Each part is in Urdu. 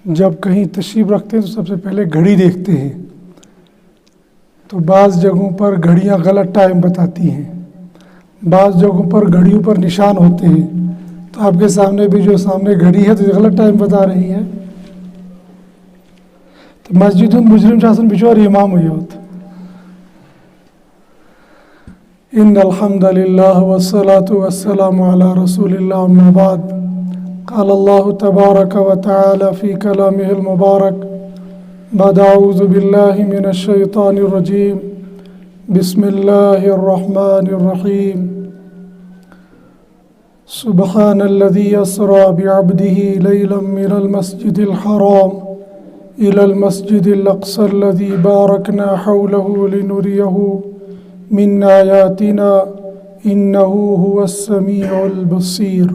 جب کہیں تشریف رکھتے ہیں تو سب سے پہلے گھڑی دیکھتے ہیں، تو بعض جگہوں پر گھڑیاں غلط ٹائم بتاتی ہیں، بعض جگہوں پر گھڑیوں پر نشان ہوتے ہیں، تو آپ کے سامنے بھی جو سامنے گھڑی ہے تو یہ غلط ٹائم بتا رہی ہے. تو مسجد مجرم شاسن بچور امام ہوئی ہوتا. ان الحمد للہ والصلاة والسلام علی رسول اللہ اما بعد. قال اللہ تبارک و تعالی فی کلامہ المبارک بعد اعوذ باللہ من الشیطان الرجیم بسم اللہ الرحمن الرحیم. سبحان الذي اسرى بعبده ليلا من المسجد الحرام إلى المسجد الأقصى الذي باركنا حوله لنريه من آياتنا إنه هو السميع البصير.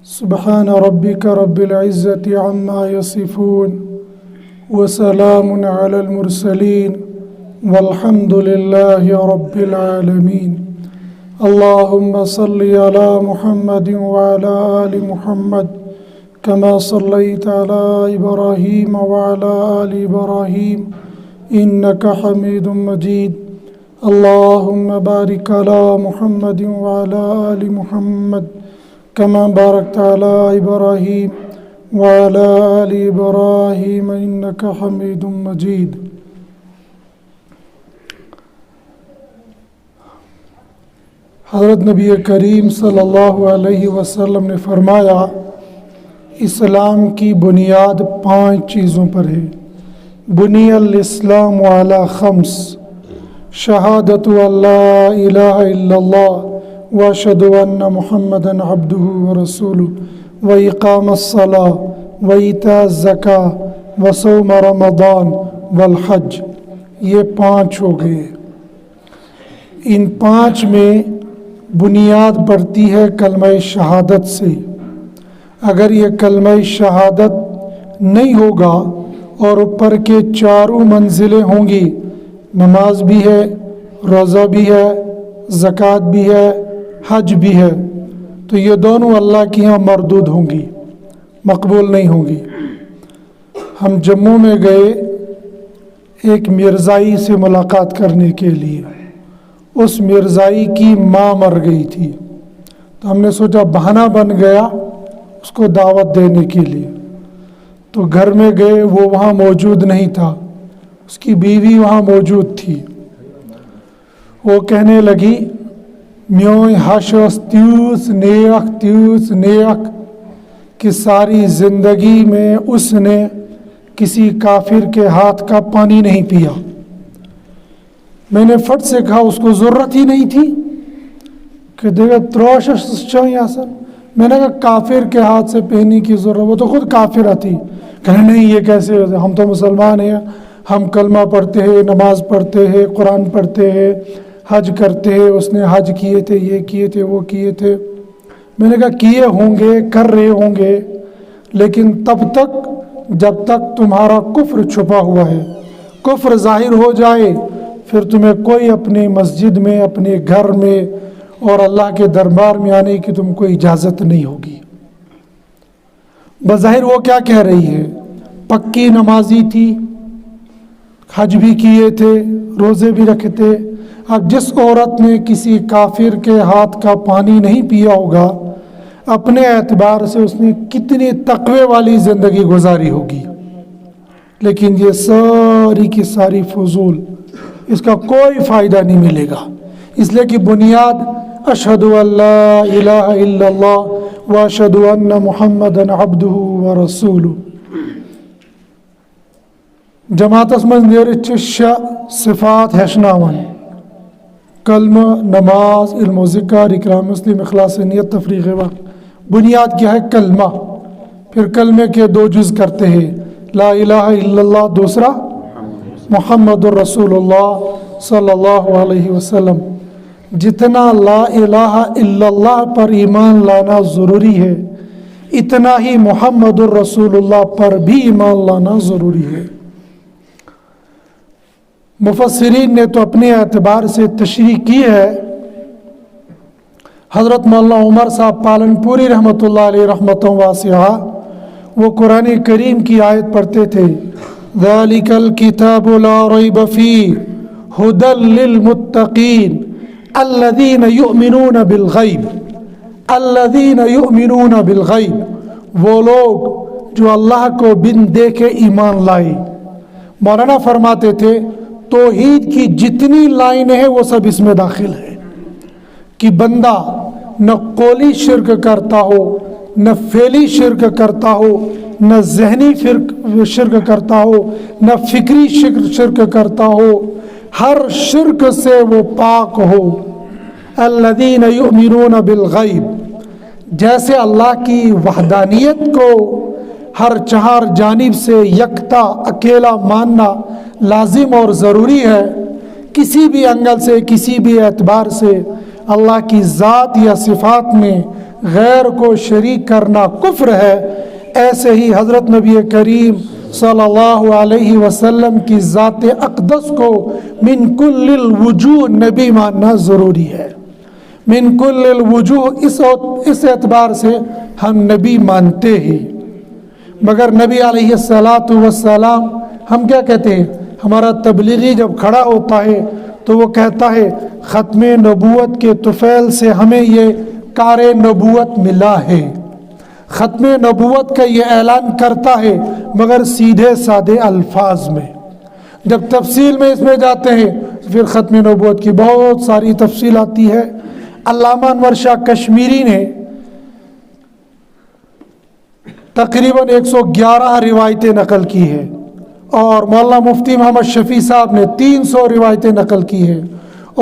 سبحان ربك رب العزة عما يصفون وسلام على المرسلين والحمد لله رب العالمين. اللهم صل على محمد وعلى آل محمد كما صليت على إبراهيم وعلى آل إبراهيم إنك حميد مجيد. اللهم بارك على محمد وعلى آل محمد كما باركت على إبراهيم وعلى آل إبراهيم إنك حميد مجيد. حضرت نبی کریم صلی اللہ علیہ وسلم نے فرمایا اسلام کی بنیاد 5 چیزوں پر ہے. بنی الاسلام علی 5: شہادت ان لا الہ الا اللہ واشہد ان محمدا عبدہ ورسولہ واقام الصلاۃ وایتاء الزکاۃ وصوم رمضان والحج. یہ 5 ہو گئے. ان 5 میں بنیاد پڑتی ہے کلمہ شہادت سے. اگر یہ کلمہ شہادت نہیں ہوگا اور اوپر کے 4 منزلیں ہوں گی، نماز بھی ہے، روزہ بھی ہے، زکوٰۃ بھی ہے، حج بھی ہے، تو یہ دونوں اللہ کے ہاں مردود ہوں گی، مقبول نہیں ہوں گی. ہم جموں میں گئے ایک مرزائی سے ملاقات کرنے کے لیے. اس مرزائی کی ماں مر گئی تھی، تو ہم نے سوچا بہانہ بن گیا اس کو دعوت دینے کے لیے. تو گھر میں گئے، وہ وہاں موجود نہیں تھا، اس کی بیوی وہاں موجود تھی. وہ کہنے لگی میون ہش تیوس نیک کہ ساری زندگی میں اس نے کسی کافر کے ہاتھ کا پانی نہیں پیا. میں نے فٹ سے کہا اس کو ضرورت ہی نہیں تھی کہ دیکھا تروش چاہیے آسان. میں نے کہا کافر کے ہاتھ سے پہننے کی ضرورت، وہ تو خود کافر تھی. کہنے نہیں یہ کیسے، ہم تو مسلمان ہیں، ہم کلمہ پڑھتے ہیں، نماز پڑھتے ہیں، قرآن پڑھتے ہیں، حج کرتے ہیں. اس نے حج کیے تھے، یہ کیے تھے، وہ کیے تھے. میں نے کہا کیے ہوں گے، کر رہے ہوں گے، لیکن تب تک جب تک تمہارا کفر چھپا ہوا ہے. کفر ظاہر ہو جائے پھر تمہیں کوئی اپنی مسجد میں، اپنے گھر میں اور اللہ کے دربار میں آنے کی تم کو اجازت نہیں ہوگی. بظاہر وہ کیا کہہ رہی ہے؟ پکی نمازی تھی، حج بھی کیے تھے، روزے بھی رکھے تھے. اب جس عورت نے کسی کافر کے ہاتھ کا پانی نہیں پیا ہوگا، اپنے اعتبار سے اس نے کتنی تقوی والی زندگی گزاری ہوگی. لیکن یہ ساری کی ساری فضول، اس کا کوئی فائدہ نہیں ملے گا. اس لیے کہ بنیاد اشہد ان لا الہ الا اللہ واشہد ان محمدا عبدہ ورسولہ. جماعتس من نیرت 6 صفات ہیچناون: کلمہ، نماز، علم و ذکر، اقرار مسلم، اخلاص نیت، تفریغ وقت. بنیاد کیا ہے؟ کلمہ. پھر کلمے کے 2 جز کرتے ہیں، لا الہ الا اللہ، دوسرا محمد الرسول اللہ صلی اللہ علیہ وسلم. جتنا لا الہ الا اللہ پر ایمان لانا ضروری ہے، اتنا ہی محمد الرسول اللہ پر بھی ایمان لانا ضروری ہے. مفسرین نے تو اپنے اعتبار سے تشریح کی ہے. حضرت مولانا عمر صاحب پالن پوری رحمۃ اللہ علیہ رحمتوں واسعہ، وہ قرآن کریم کی آیت پڑھتے تھے، ذَلِكَ الْكِتَابُ لَا رَيْبَ فِيهِ هُدًى لِّلْمُتَّقِينَ الَّذِينَ يُؤْمِنُونَ بِالْغَيْبِ الَّذِينَ يُؤْمِنُونَ بِالْغَيْبِ، وہ لوگ جو اللہ کو بن دیکھے ایمان لائے۔ مولانا فرماتے تھے توحید کی جتنی لائنیں ہیں وہ سب اس میں داخل ہے کہ بندہ نہ قولی شرک کرتا ہو، نہ فعلی شرک کرتا ہو، نہ ذہنی شرک کرتا ہو، نہ فکری شرک کرتا ہو، ہر شرک سے وہ پاک ہو۔ الذین یؤمنون بالغیب، جیسے اللہ کی وحدانیت کو ہر چہار جانب سے یکتا اکیلا ماننا لازم اور ضروری ہے، کسی بھی اینگل سے کسی بھی اعتبار سے اللہ کی ذات یا صفات میں غیر کو شریک کرنا کفر ہے، ایسے ہی حضرت نبی کریم صلی اللہ علیہ وسلم کی ذات اقدس کو من کل الوجوہ نبی ماننا ضروری ہے۔ من کل الوجوہ اس اعتبار سے ہم نبی مانتے ہیں، مگر نبی علیہ السلام ہم کیا کہتے ہیں؟ ہمارا تبلیغی جب کھڑا ہوتا ہے تو وہ کہتا ہے ختم نبوت کے طفیل سے ہمیں یہ کار نبوت ملا ہے۔ ختم نبوت کا یہ اعلان کرتا ہے مگر سیدھے سادے الفاظ میں، جب تفصیل میں اس میں جاتے ہیں پھر ختم نبوت کی بہت ساری تفصیل آتی ہے۔ علامہ انور شاہ کشمیری نے تقریباً 111 روایتیں نقل کی ہیں، اور مولانا مفتی محمد شفیع صاحب نے 300 روایتیں نقل کی ہیں،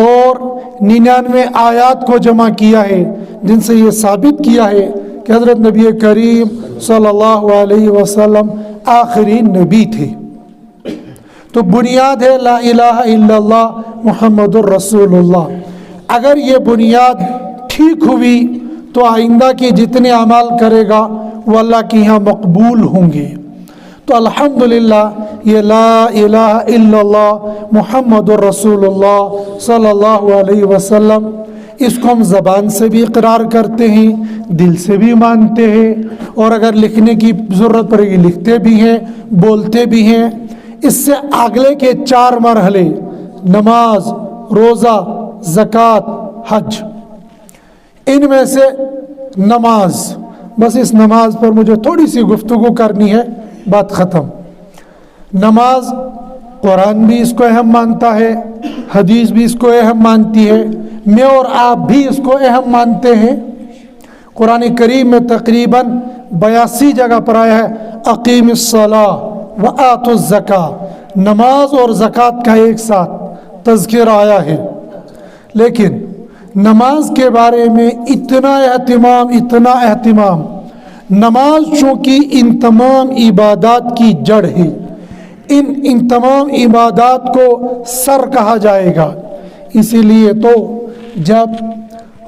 اور 99 آیات کو جمع کیا ہے جن سے یہ ثابت کیا ہے کہ حضرت نبی کریم صلی اللہ علیہ وسلم آخری نبی تھے۔ تو بنیاد ہے لا الہ الا اللہ محمد الرسول اللہ۔ اگر یہ بنیاد ٹھیک ہوئی تو آئندہ کے جتنے اعمال کرے گا وہ اللہ کے یہاں مقبول ہوں گے۔ تو الحمدللہ یہ لا الہ الا اللہ محمد الرسول اللہ صلی اللہ علیہ وسلم، اس کو ہم زبان سے بھی اقرار کرتے ہیں، دل سے بھی مانتے ہیں، اور اگر لکھنے کی ضرورت پڑے گی لکھتے بھی ہیں، بولتے بھی ہیں۔ اس سے اگلے کے 4 مرحلے نماز، روزہ، زکوٰۃ، حج، ان میں سے نماز، بس اس نماز پر مجھے تھوڑی سی گفتگو کرنی ہے، بات ختم۔ نماز قرآن بھی اس کو اہم مانتا ہے، حدیث بھی اس کو اہم مانتی ہے، میں اور آپ بھی اس کو اہم مانتے ہیں۔ قرآن کریم میں تقریباً 82 جگہ پر آیا ہے اقیم الصلاۃ وآتوا الزکاۃ، نماز اور زکوٰۃ کا ایک ساتھ تذکر آیا ہے، لیکن نماز کے بارے میں اتنا اہتمام، نماز چونکہ ان تمام عبادات کی جڑ ہے، ان تمام عبادات کو سر کہا جائے گا، اسی لیے تو جب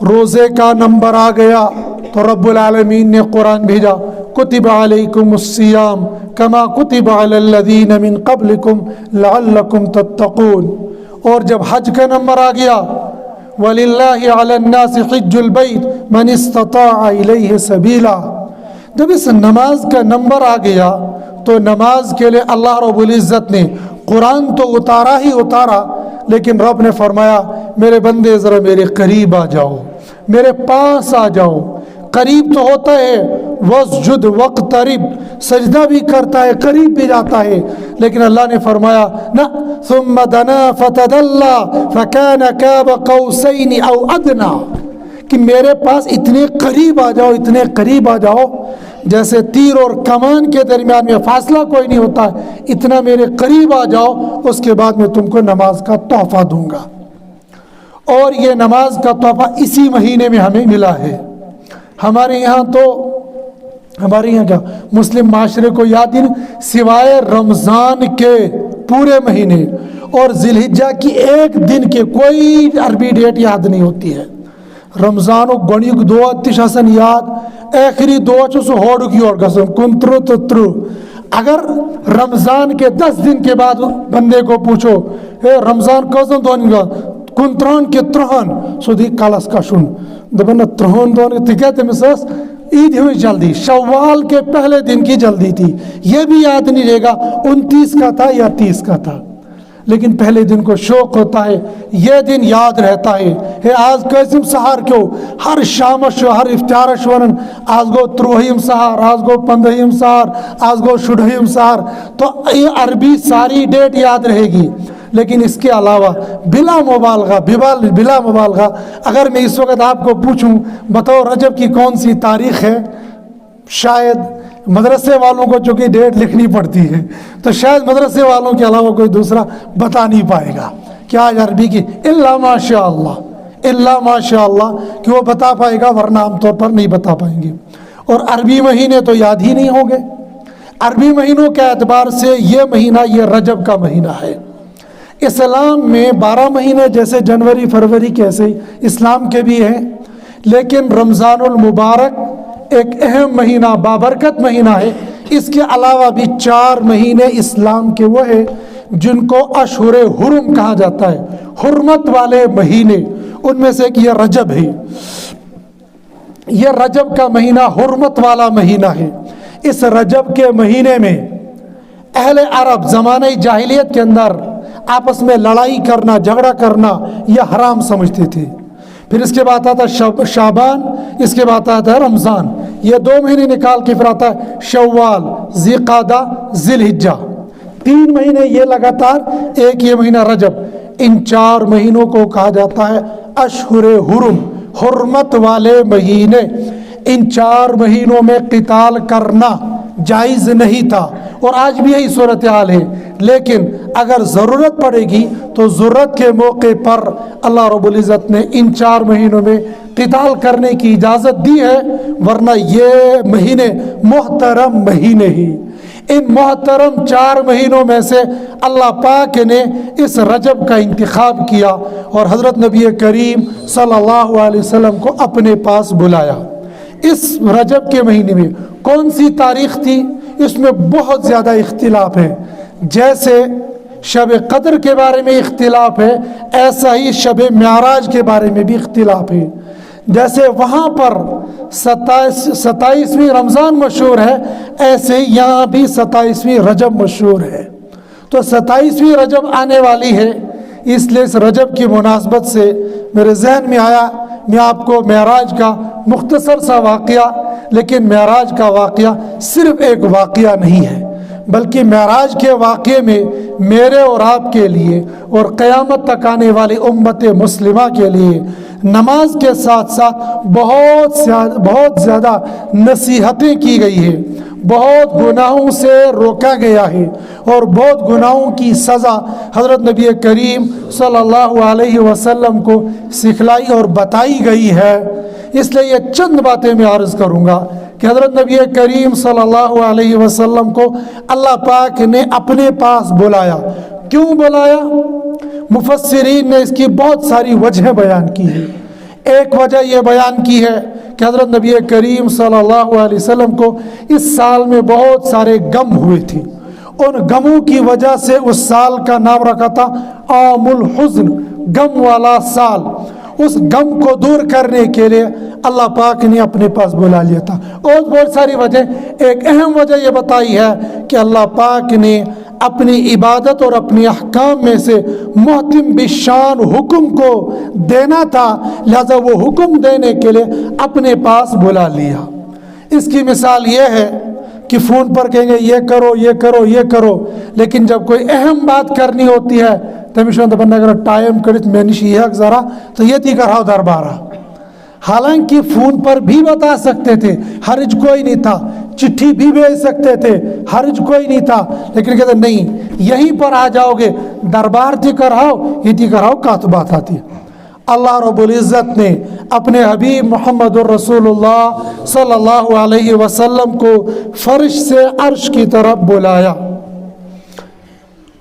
روزے کا نمبر آ گیا تو رب العالمین نے قرآن بھیجا، کتب علیکم الصیام کما کتب علی الذین من قبلکم لعلکم تتقون۔ اور جب حج کا نمبر آ گیا، وَلِلَّهِ عَلَى النَّاسِ حِجُّ الْبَيْتِ مَنِ اسْتَطَاعَ إِلَيْهِ سَبِيلًا۔ جب اس نماز کا نمبر آ گیا تو نماز کے لیے اللہ رب العزت نے قرآن تو اتارا ہی اتارا، لیکن رب نے فرمایا میرے بندے ذرا میرے قریب آ جاؤ، میرے پاس آ جاؤ۔ قریب تو ہوتا ہے وَاسْجُدْ وَاقْتَرِبْ، سجدہ بھی کرتا ہے، قریب بھی جاتا ہے، لیکن اللہ نے فرمایا نہ ثُمَّ دَنَا فَتَدَلَّى فَكَانَ قَابَ قَوْسَيْنِ أَوْ أَدْنَىٰ، کہ میرے پاس اتنے قریب آ جاؤ، اتنے قریب آ جاؤ، جیسے تیر اور کمان کے درمیان میں فاصلہ کوئی نہیں ہوتا، اتنا میرے قریب آ جاؤ، اس کے بعد میں تم کو نماز کا تحفہ دوں گا۔ اور یہ نماز کا تحفہ اسی مہینے میں ہمیں ملا ہے۔ ہمارے یہاں کیا مسلم معاشرے کو یاد ہی نہیں، سوائے رمضان کے پورے مہینے اور ذی الحجہ کی ایک دن کے کوئی عربی ڈیٹ یاد نہیں ہوتی ہے۔ رمضان و گونیک دعا تشاسن یاد، آخری دعا چو سو ہوڑو کی اور قسم کنترو تترو۔ اگر رمضان کے 10 دن کے بعد بندے کو پوچھو اے رمضان کوزن دونی گا کنتران کے ترہن سو دی کالس کا شن دبنا ترہن دونی تکیت مساس عید ہوئی جلدی، شوال کے پہلے دن کی جلدی تھی، یہ بھی یاد نہیں رہے گا 29 کا تھا یا 30 کا تھا، لیکن پہلے دن کو شوق ہوتا ہے، یہ دن یاد رہتا ہے آج کیسم سہار کیوں ہر شامش ہر افطارش ونن آج گو تروہیم سہار، آج گو پندہیم سہار، آج گو شڈہیم سہار، تو یہ عربی ساری ڈیٹ یاد رہے گی۔ لیکن اس کے علاوہ بلا مبالغہ اگر میں اس وقت آپ کو پوچھوں بتاؤ رجب کی کون سی تاریخ ہے، شاید مدرسے والوں کو چونکہ ڈیٹ لکھنی پڑتی ہے تو شاید مدرسے والوں کے علاوہ کوئی دوسرا بتا نہیں پائے گا کہ آج عربی کی، الا ماشاء اللہ کہ وہ بتا پائے گا، ورنہ عام طور پر نہیں بتا پائیں گے۔ اور عربی مہینے تو یاد ہی نہیں ہوں گے۔ عربی مہینوں کے اعتبار سے یہ مہینہ یہ رجب کا مہینہ ہے۔ اسلام میں 12 مہینے جیسے جنوری فروری کیسے اسلام کے بھی ہیں، لیکن رمضان المبارک ایک اہم مہینہ بابرکت مہینہ ہے۔ اس کے علاوہ بھی 4 مہینے اسلام کے وہ ہیں جن کو اشہر حرم کہا جاتا ہے، حرمت والے مہینے، ان میں سے ایک یہ رجب ہے۔ یہ رجب کا مہینہ حرمت والا مہینہ ہے۔ اس رجب کے مہینے میں اہل عرب زمانہ جاہلیت کے اندر آپس میں لڑائی کرنا، جھگڑا کرنا یہ حرام سمجھتے تھے۔ پھر اس کے بعد آتا ہے شعبان، اس کے بعد آتا ہے رمضان، یہ 2 مہینے نکال کے پھر آتا ہے شوال، ذی-قعدہ، ذی الحجہ، 3 مہینے یہ لگاتار، ایک یہ مہینہ رجب۔ ان 4 مہینوں کو کہا جاتا ہے اشہر حرم، حرمت والے مہینے۔ ان 4 مہینوں میں قتال کرنا جائز نہیں تھا، اور آج بھی یہی صورتحال ہے، لیکن اگر ضرورت پڑے گی تو ضرورت کے موقع پر اللہ رب العزت نے ان 4 مہینوں میں قتال کرنے کی اجازت دی ہے، ورنہ یہ مہینے محترم مہینے ہی۔ ان محترم 4 مہینوں میں سے اللہ پاک نے اس رجب کا انتخاب کیا اور حضرت نبی کریم صلی اللہ علیہ وسلم کو اپنے پاس بلایا۔ اس رجب کے مہینے میں کون سی تاریخ تھی، اس میں بہت زیادہ اختلاف ہے۔ جیسے شب قدر کے بارے میں اختلاف ہے، ایسا ہی شب معراج کے بارے میں بھی اختلاف ہے۔ جیسے وہاں پر 27ویں رمضان مشہور ہے، ایسے ہی یہاں بھی 27ویں رجب مشہور ہے۔ تو 27ویں رجب آنے والی ہے، اس لیے اس رجب کی مناسبت سے میرے ذہن میں آیا میں آپ کو معراج کا مختصر سا واقعہ، لیکن معراج کا واقعہ صرف ایک واقعہ نہیں ہے، بلکہ معراج کے واقعے میں میرے اور آپ کے لیے اور قیامت تک آنے والی امت مسلمہ کے لیے نماز کے ساتھ ساتھ بہت زیادہ نصیحتیں کی گئی ہیں، بہت گناہوں سے روکا گیا ہے، اور بہت گناہوں کی سزا حضرت نبی کریم صلی اللہ علیہ وسلم کو سکھلائی اور بتائی گئی ہے۔ اس لیے یہ چند باتیں میں عرض کروں گا کہ حضرت نبی کریم صلی اللہ علیہ وسلم کو اللہ پاک نے اپنے پاس بلایا۔ کیوں بلایا؟ مفسرین نے اس کی بہت ساری وجہ بیان کی ہے۔ ایک وجہ یہ بیان کی ہے کہ حضرت نبی کریم صلی اللہ علیہ وسلم کو اس سال میں بہت سارے غم ہوئے تھے، ان غموں کی وجہ سے اس سال کا نام رکھا تھا عام الحزن، غم والا سال۔ اس غم کو دور کرنے کے لیے اللہ پاک نے اپنے پاس بلا لیا تھا۔ اور بہت ساری وجہ، ایک اہم وجہ یہ بتائی ہے کہ اللہ پاک نے اپنی عبادت اور اپنی احکام میں سے محتم بشان حکم کو دینا تھا، لہذا وہ حکم دینے کے لیے اپنے پاس بلا لیا۔ اس کی مثال یہ ہے کہ فون پر کہیں گے یہ کرو یہ کرو یہ کرو، لیکن جب کوئی اہم بات کرنی ہوتی ہے تمہیں بندہ اگر ٹائم کرت میں نش یہ ذرا تو یہ تھی کراؤ دربارہ۔ حالانکہ فون پر بھی بتا سکتے تھے، حرج کوئی نہیں تھا، چٹھی بھی بھیج سکتے تھے، حرج کوئی نہیں تھا، لیکن کہتے نہیں یہیں پر آ جاؤ گے، دربار تھی کراؤ، یہ تھی کراؤ کا تو بات آتی ہے۔ اللہ رب العزت نے اپنے حبیب محمد الرسول اللہ صلی اللہ علیہ وسلم کو فرش سے عرش کی طرف بلایا۔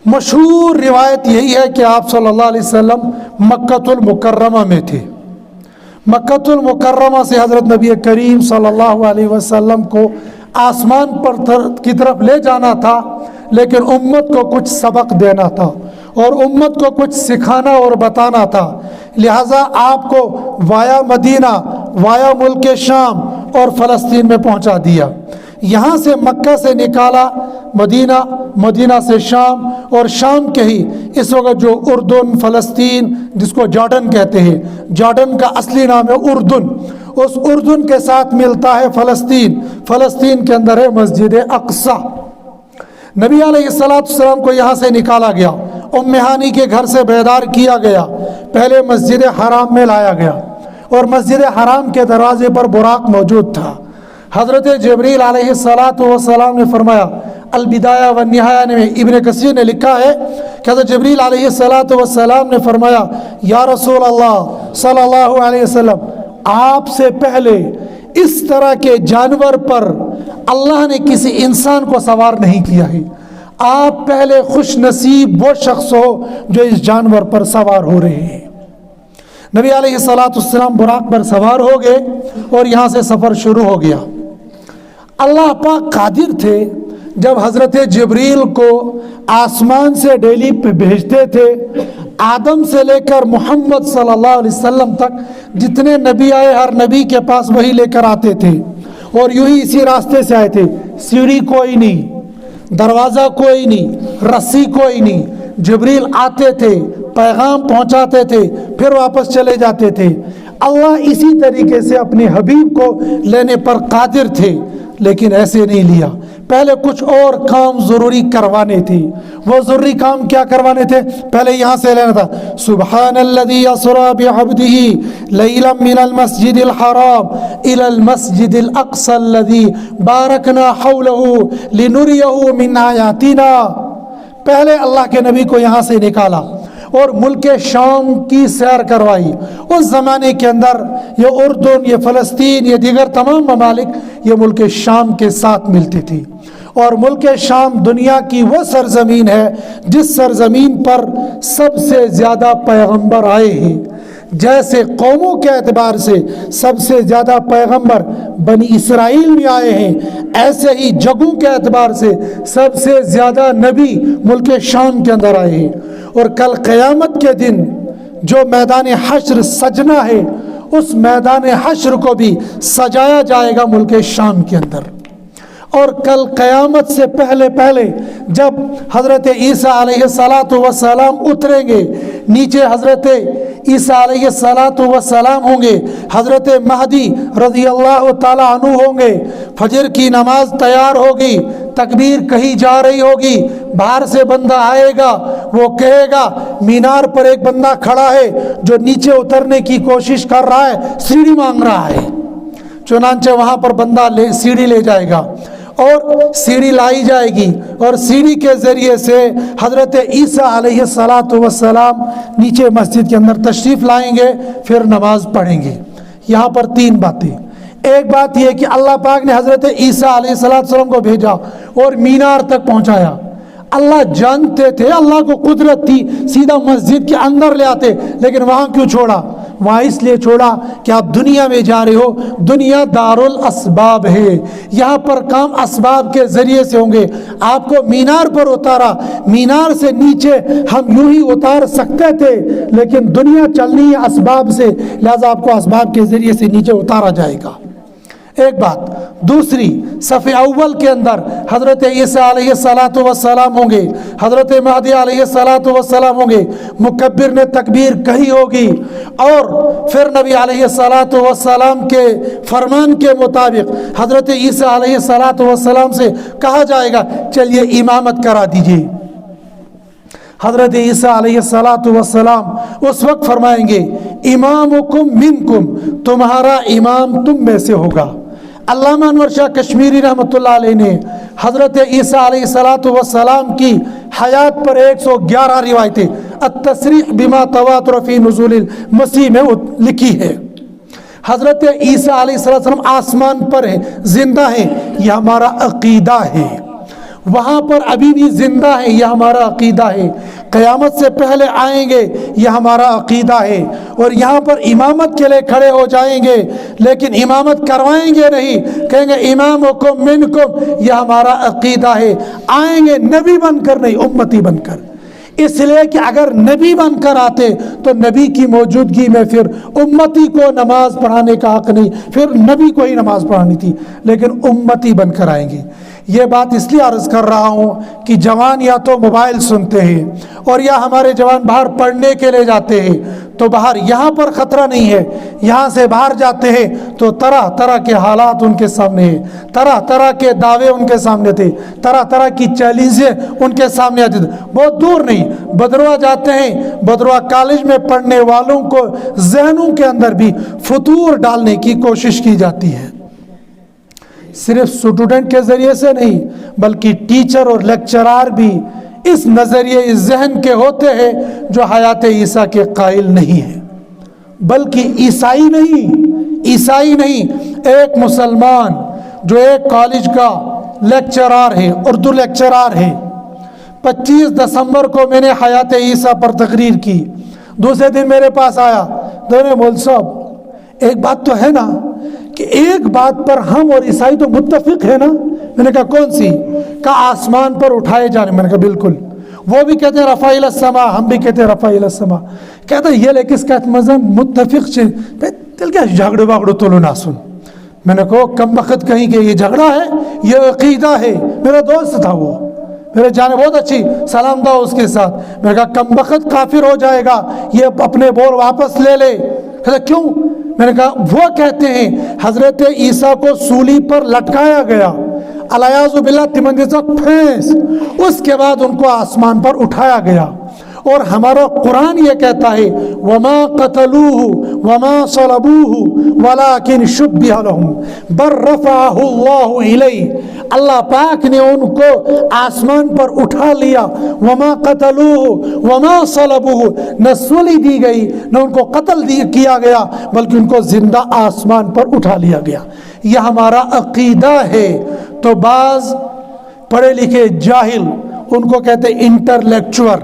مشہور روایت یہی ہے کہ آپ صلی اللہ علیہ وسلم مکۃ المکرمہ میں تھے۔ مکۃ المکرمہ سے حضرت نبی کریم صلی اللہ علیہ وسلم کو آسمان پر کی طرف لے جانا تھا، لیکن امت کو کچھ سبق دینا تھا اور امت کو کچھ سکھانا اور بتانا تھا، لہٰذا آپ کو وایا مدینہ، وایا ملک شام اور فلسطین میں پہنچا دیا۔ یہاں سے مکہ سے نکالا مدینہ، مدینہ سے شام، اور شام کے ہی اس وقت جو اردن، فلسطین جس کو جارڈن کہتے ہیں، جارڈن کا اصلی نام ہے اردن، اس اردن کے ساتھ ملتا ہے فلسطین، فلسطین کے اندر ہے مسجد اقصی۔ نبی علیہ السلام کو یہاں سے نکالا گیا، ام ہانی کے گھر سے بیدار کیا گیا، پہلے مسجد حرام میں لایا گیا، اور مسجد حرام کے دروازے پر براق موجود تھا۔ حضرت جبریل علیہ السلام نے فرمایا، البدایہ والنہایہ میں ابن کثیر نے لکھا ہے کہ حضرت جبریل علیہ السلام نے فرمایا، یا رسول اللہ صلی اللہ علیہ وسلم، آپ سے پہلے اس طرح کے جانور پر اللہ نے کسی انسان کو سوار نہیں کیا ہے، آپ پہلے خوش نصیب وہ شخص ہو جو اس جانور پر سوار ہو رہے ہیں۔ نبی علیہ السلام براق پر سوار ہو گئے اور یہاں سے سفر شروع ہو گیا۔ اللہ پاک قادر تھے، جب حضرت جبریل کو آسمان سے ڈیلی پہ بھیجتے تھے، آدم سے لے کر محمد صلی اللہ علیہ وسلم تک جتنے نبی آئے، ہر نبی کے پاس وہی لے کر آتے تھے، اور یوں ہی اسی راستے سے آئے تھے۔ سیڑھی کوئی نہیں، دروازہ کوئی نہیں، رسی کوئی نہیں، جبریل آتے تھے، پیغام پہنچاتے تھے، پھر واپس چلے جاتے تھے۔ اللہ اسی طریقے سے اپنے حبیب کو لینے پر قادر تھے، لیکن ایسے نہیں لیا، پہلے کچھ اور کام ضروری کروانے تھے۔ وہ ضروری کام کیا کروانے تھے؟ پہلے یہاں سے لینا تھا، سبحان الذی اسری بعبدہ لیلا من المسجد الحرام الی المسجد الاقصی الذی بارکنا حولہ لنریہ من آیاتنا۔ پہلے اللہ کے نبی کو یہاں سے نکالا اور ملک شام کی سیر کروائی۔ اس زمانے کے اندر یہ اردن، یہ فلسطین، یہ دیگر تمام ممالک یہ ملک شام کے ساتھ ملتی تھی، اور ملک شام دنیا کی وہ سرزمین ہے جس سرزمین پر سب سے زیادہ پیغمبر آئے ہیں۔ جیسے قوموں کے اعتبار سے سب سے زیادہ پیغمبر بنی اسرائیل میں آئے ہیں، ایسے ہی جگہوں کے اعتبار سے سب سے زیادہ نبی ملک شام کے اندر آئے ہیں۔ اور کل قیامت کے دن جو میدان حشر سجنا ہے، اس میدان حشر کو بھی سجایا جائے گا ملک شام کے اندر۔ اور کل قیامت سے پہلے جب حضرت عیسیٰ علیہ السلام اتریں گے نیچے، حضرت عیسیٰ علیہ السلام ہوں گے، حضرت مہدی رضی اللہ تعالیٰ عنہ ہوں گے، فجر کی نماز تیار ہوگی، تکبیر کہی جا رہی ہوگی، باہر سے بندہ آئے گا، وہ کہے گا، مینار پر ایک بندہ کھڑا ہے جو نیچے اترنے کی کوشش کر رہا ہے، سیڑھی مانگ رہا ہے۔ چنانچہ وہاں پر بندہ سیڑھی لے جائے گا، اور سیڑھی لائی جائے گی، اور سیڑھی کے ذریعے سے حضرت عیسیٰ علیہ السلام نیچے مسجد کے اندر تشریف لائیں گے، پھر نماز پڑھیں گے۔ یہاں پر تین باتیں، ایک بات یہ کہ اللہ پاک نے حضرت عیسیٰ علیہ السلام کو بھیجا اور مینار تک پہنچایا۔ اللہ جانتے تھے، اللہ کو قدرت تھی، سیدھا مسجد کے اندر لے آتے، لیکن وہاں کیوں چھوڑا؟ وہاں اس لیے چھوڑا کہ آپ دنیا میں جا رہے ہو، دنیا دار الاسباب ہے، یہاں پر کام اسباب کے ذریعے سے ہوں گے۔ آپ کو مینار پر اتارا، مینار سے نیچے ہم یوں ہی اتار سکتے تھے، لیکن دنیا چلنی ہے اسباب سے، لہذا آپ کو اسباب کے ذریعے سے نیچے اتارا جائے گا۔ ایک بات، دوسری، صف اول کے اندر حضرت عیسیٰ علیہ السلام ہوں گے، حضرت مہدی علیہ السلام ہوں گے، مکبر نے تکبیر کہی ہوگی، اور پھر نبی علیہ السلام کے فرمان کے مطابق حضرت عیسیٰ علیہ السلام سے کہا جائے گا، چلیے امامت کرا دیجیے۔ حضرت عیسیٰ علیہ السلام اس وقت فرمائیں گے، امامکم منکم، تمہارا امام تم میں سے ہوگا۔ علامہ انور شاہ کشمیری رحمۃ اللہ علیہ نے حضرت عیسیٰ علیہ السلام کی حیات پر 111 روایتیں التصریح بما تواتر فی نزول المسیح میں لکھی ہے۔ حضرت عیسیٰ علیہ السلام آسمان پر ہیں، زندہ ہیں، یہ ہمارا عقیدہ ہے۔ وہاں پر ابھی بھی زندہ ہیں، یہ ہمارا عقیدہ ہے۔ قیامت سے پہلے آئیں گے، یہ ہمارا عقیدہ ہے۔ اور یہاں پر امامت کے لیے کھڑے ہو جائیں گے، لیکن امامت کروائیں گے نہیں، کہیں گے امامکم منکم، یہ ہمارا عقیدہ ہے۔ آئیں گے نبی بن کر نہیں، امتی بن کر۔ اس لیے کہ اگر نبی بن کر آتے تو نبی کی موجودگی میں پھر امتی کو نماز پڑھانے کا حق نہیں، پھر نبی کو ہی نماز پڑھانی تھی، لیکن امتی بن کر آئیں گے۔ یہ بات اس لیے عرض کر رہا ہوں کہ جوان یا تو موبائل سنتے ہیں اور یا ہمارے جوان باہر پڑھنے کے لیے جاتے ہیں، تو باہر یہاں پر خطرہ نہیں ہے، یہاں سے باہر جاتے ہیں تو طرح طرح کے حالات ان کے سامنے ہیں، طرح طرح کے دعوے ان کے سامنے تھے، طرح طرح کی چیلنجیں ان کے سامنے آتی تھی۔ بہت دور نہیں، بدروا جاتے ہیں، بدروا کالج میں پڑھنے والوں کو ذہنوں کے اندر بھی فطور ڈالنے کی کوشش کی جاتی ہے، صرف اسٹوڈنٹ کے ذریعے سے نہیں بلکہ ٹیچر اور لیکچرار بھی اس نظریے اس ذہن کے ہوتے ہیں جو حیات عیسیٰ کے قائل نہیں ہے، بلکہ عیسائی نہیں ایک مسلمان جو ایک کالج کا لیکچرار ہے، اردو لیکچرار ہے، 25 دسمبر کو میں نے حیات عیسیٰ پر تقریر کی، دوسرے دن میرے پاس آیا، دونوں مول صاحب ایک بات تو ہے نا کہ ایک بات پر ہم اور عیسائی تو متفق ہے نا؟ میں نے کہا کون سی؟ کہا آسمان پر اٹھائے جانے۔ میں نے کہا بالکل، وہ بھی کہتے ہیں رفع الی السماء، ہم بھی کہتے ہیں رفع الی السماء۔ کہتا ہے یہ لیکن اس کا مذہب متفق چھے دل کیا جھگڑے باگڑو تولو نہ سن۔ میں نے کہا کم وقت کہیں کہ یہ جھگڑا ہے، یہ عقیدہ ہے۔ میرا دوست تھا وہ، میرے جانے بہت اچھی سلام تھا اس کے ساتھ۔ میں نے کہا کم وقت کافر ہو جائے گا، یہ اپنے بول واپس لے لے۔ کہتا کیوں؟ میں نے کہا وہ کہتے ہیں حضرت عیسیٰ کو سولی پر لٹکایا گیا، الیاذ باللہ تمنجزہ پھینس، اس کے بعد ان کو آسمان پر اٹھایا گیا، اور ہمارا قرآن یہ کہتا ہے وما قتلوه وما صلبوه ولكن شبه لهم بل رفعه الله الیہ، اللہ پاک نے ان کو آسمان پر اٹھا لیا، وما قتلوه وما صلبوه، نہ سولی دی گئی نہ ان کو قتل کیا گیا بلکہ ان کو زندہ آسمان پر اٹھا لیا گیا۔ یہ ہمارا عقیدہ ہے۔ تو بعض پڑھے لکھے جاہل ان کو کہتے ہیں انٹرلیکچوئر،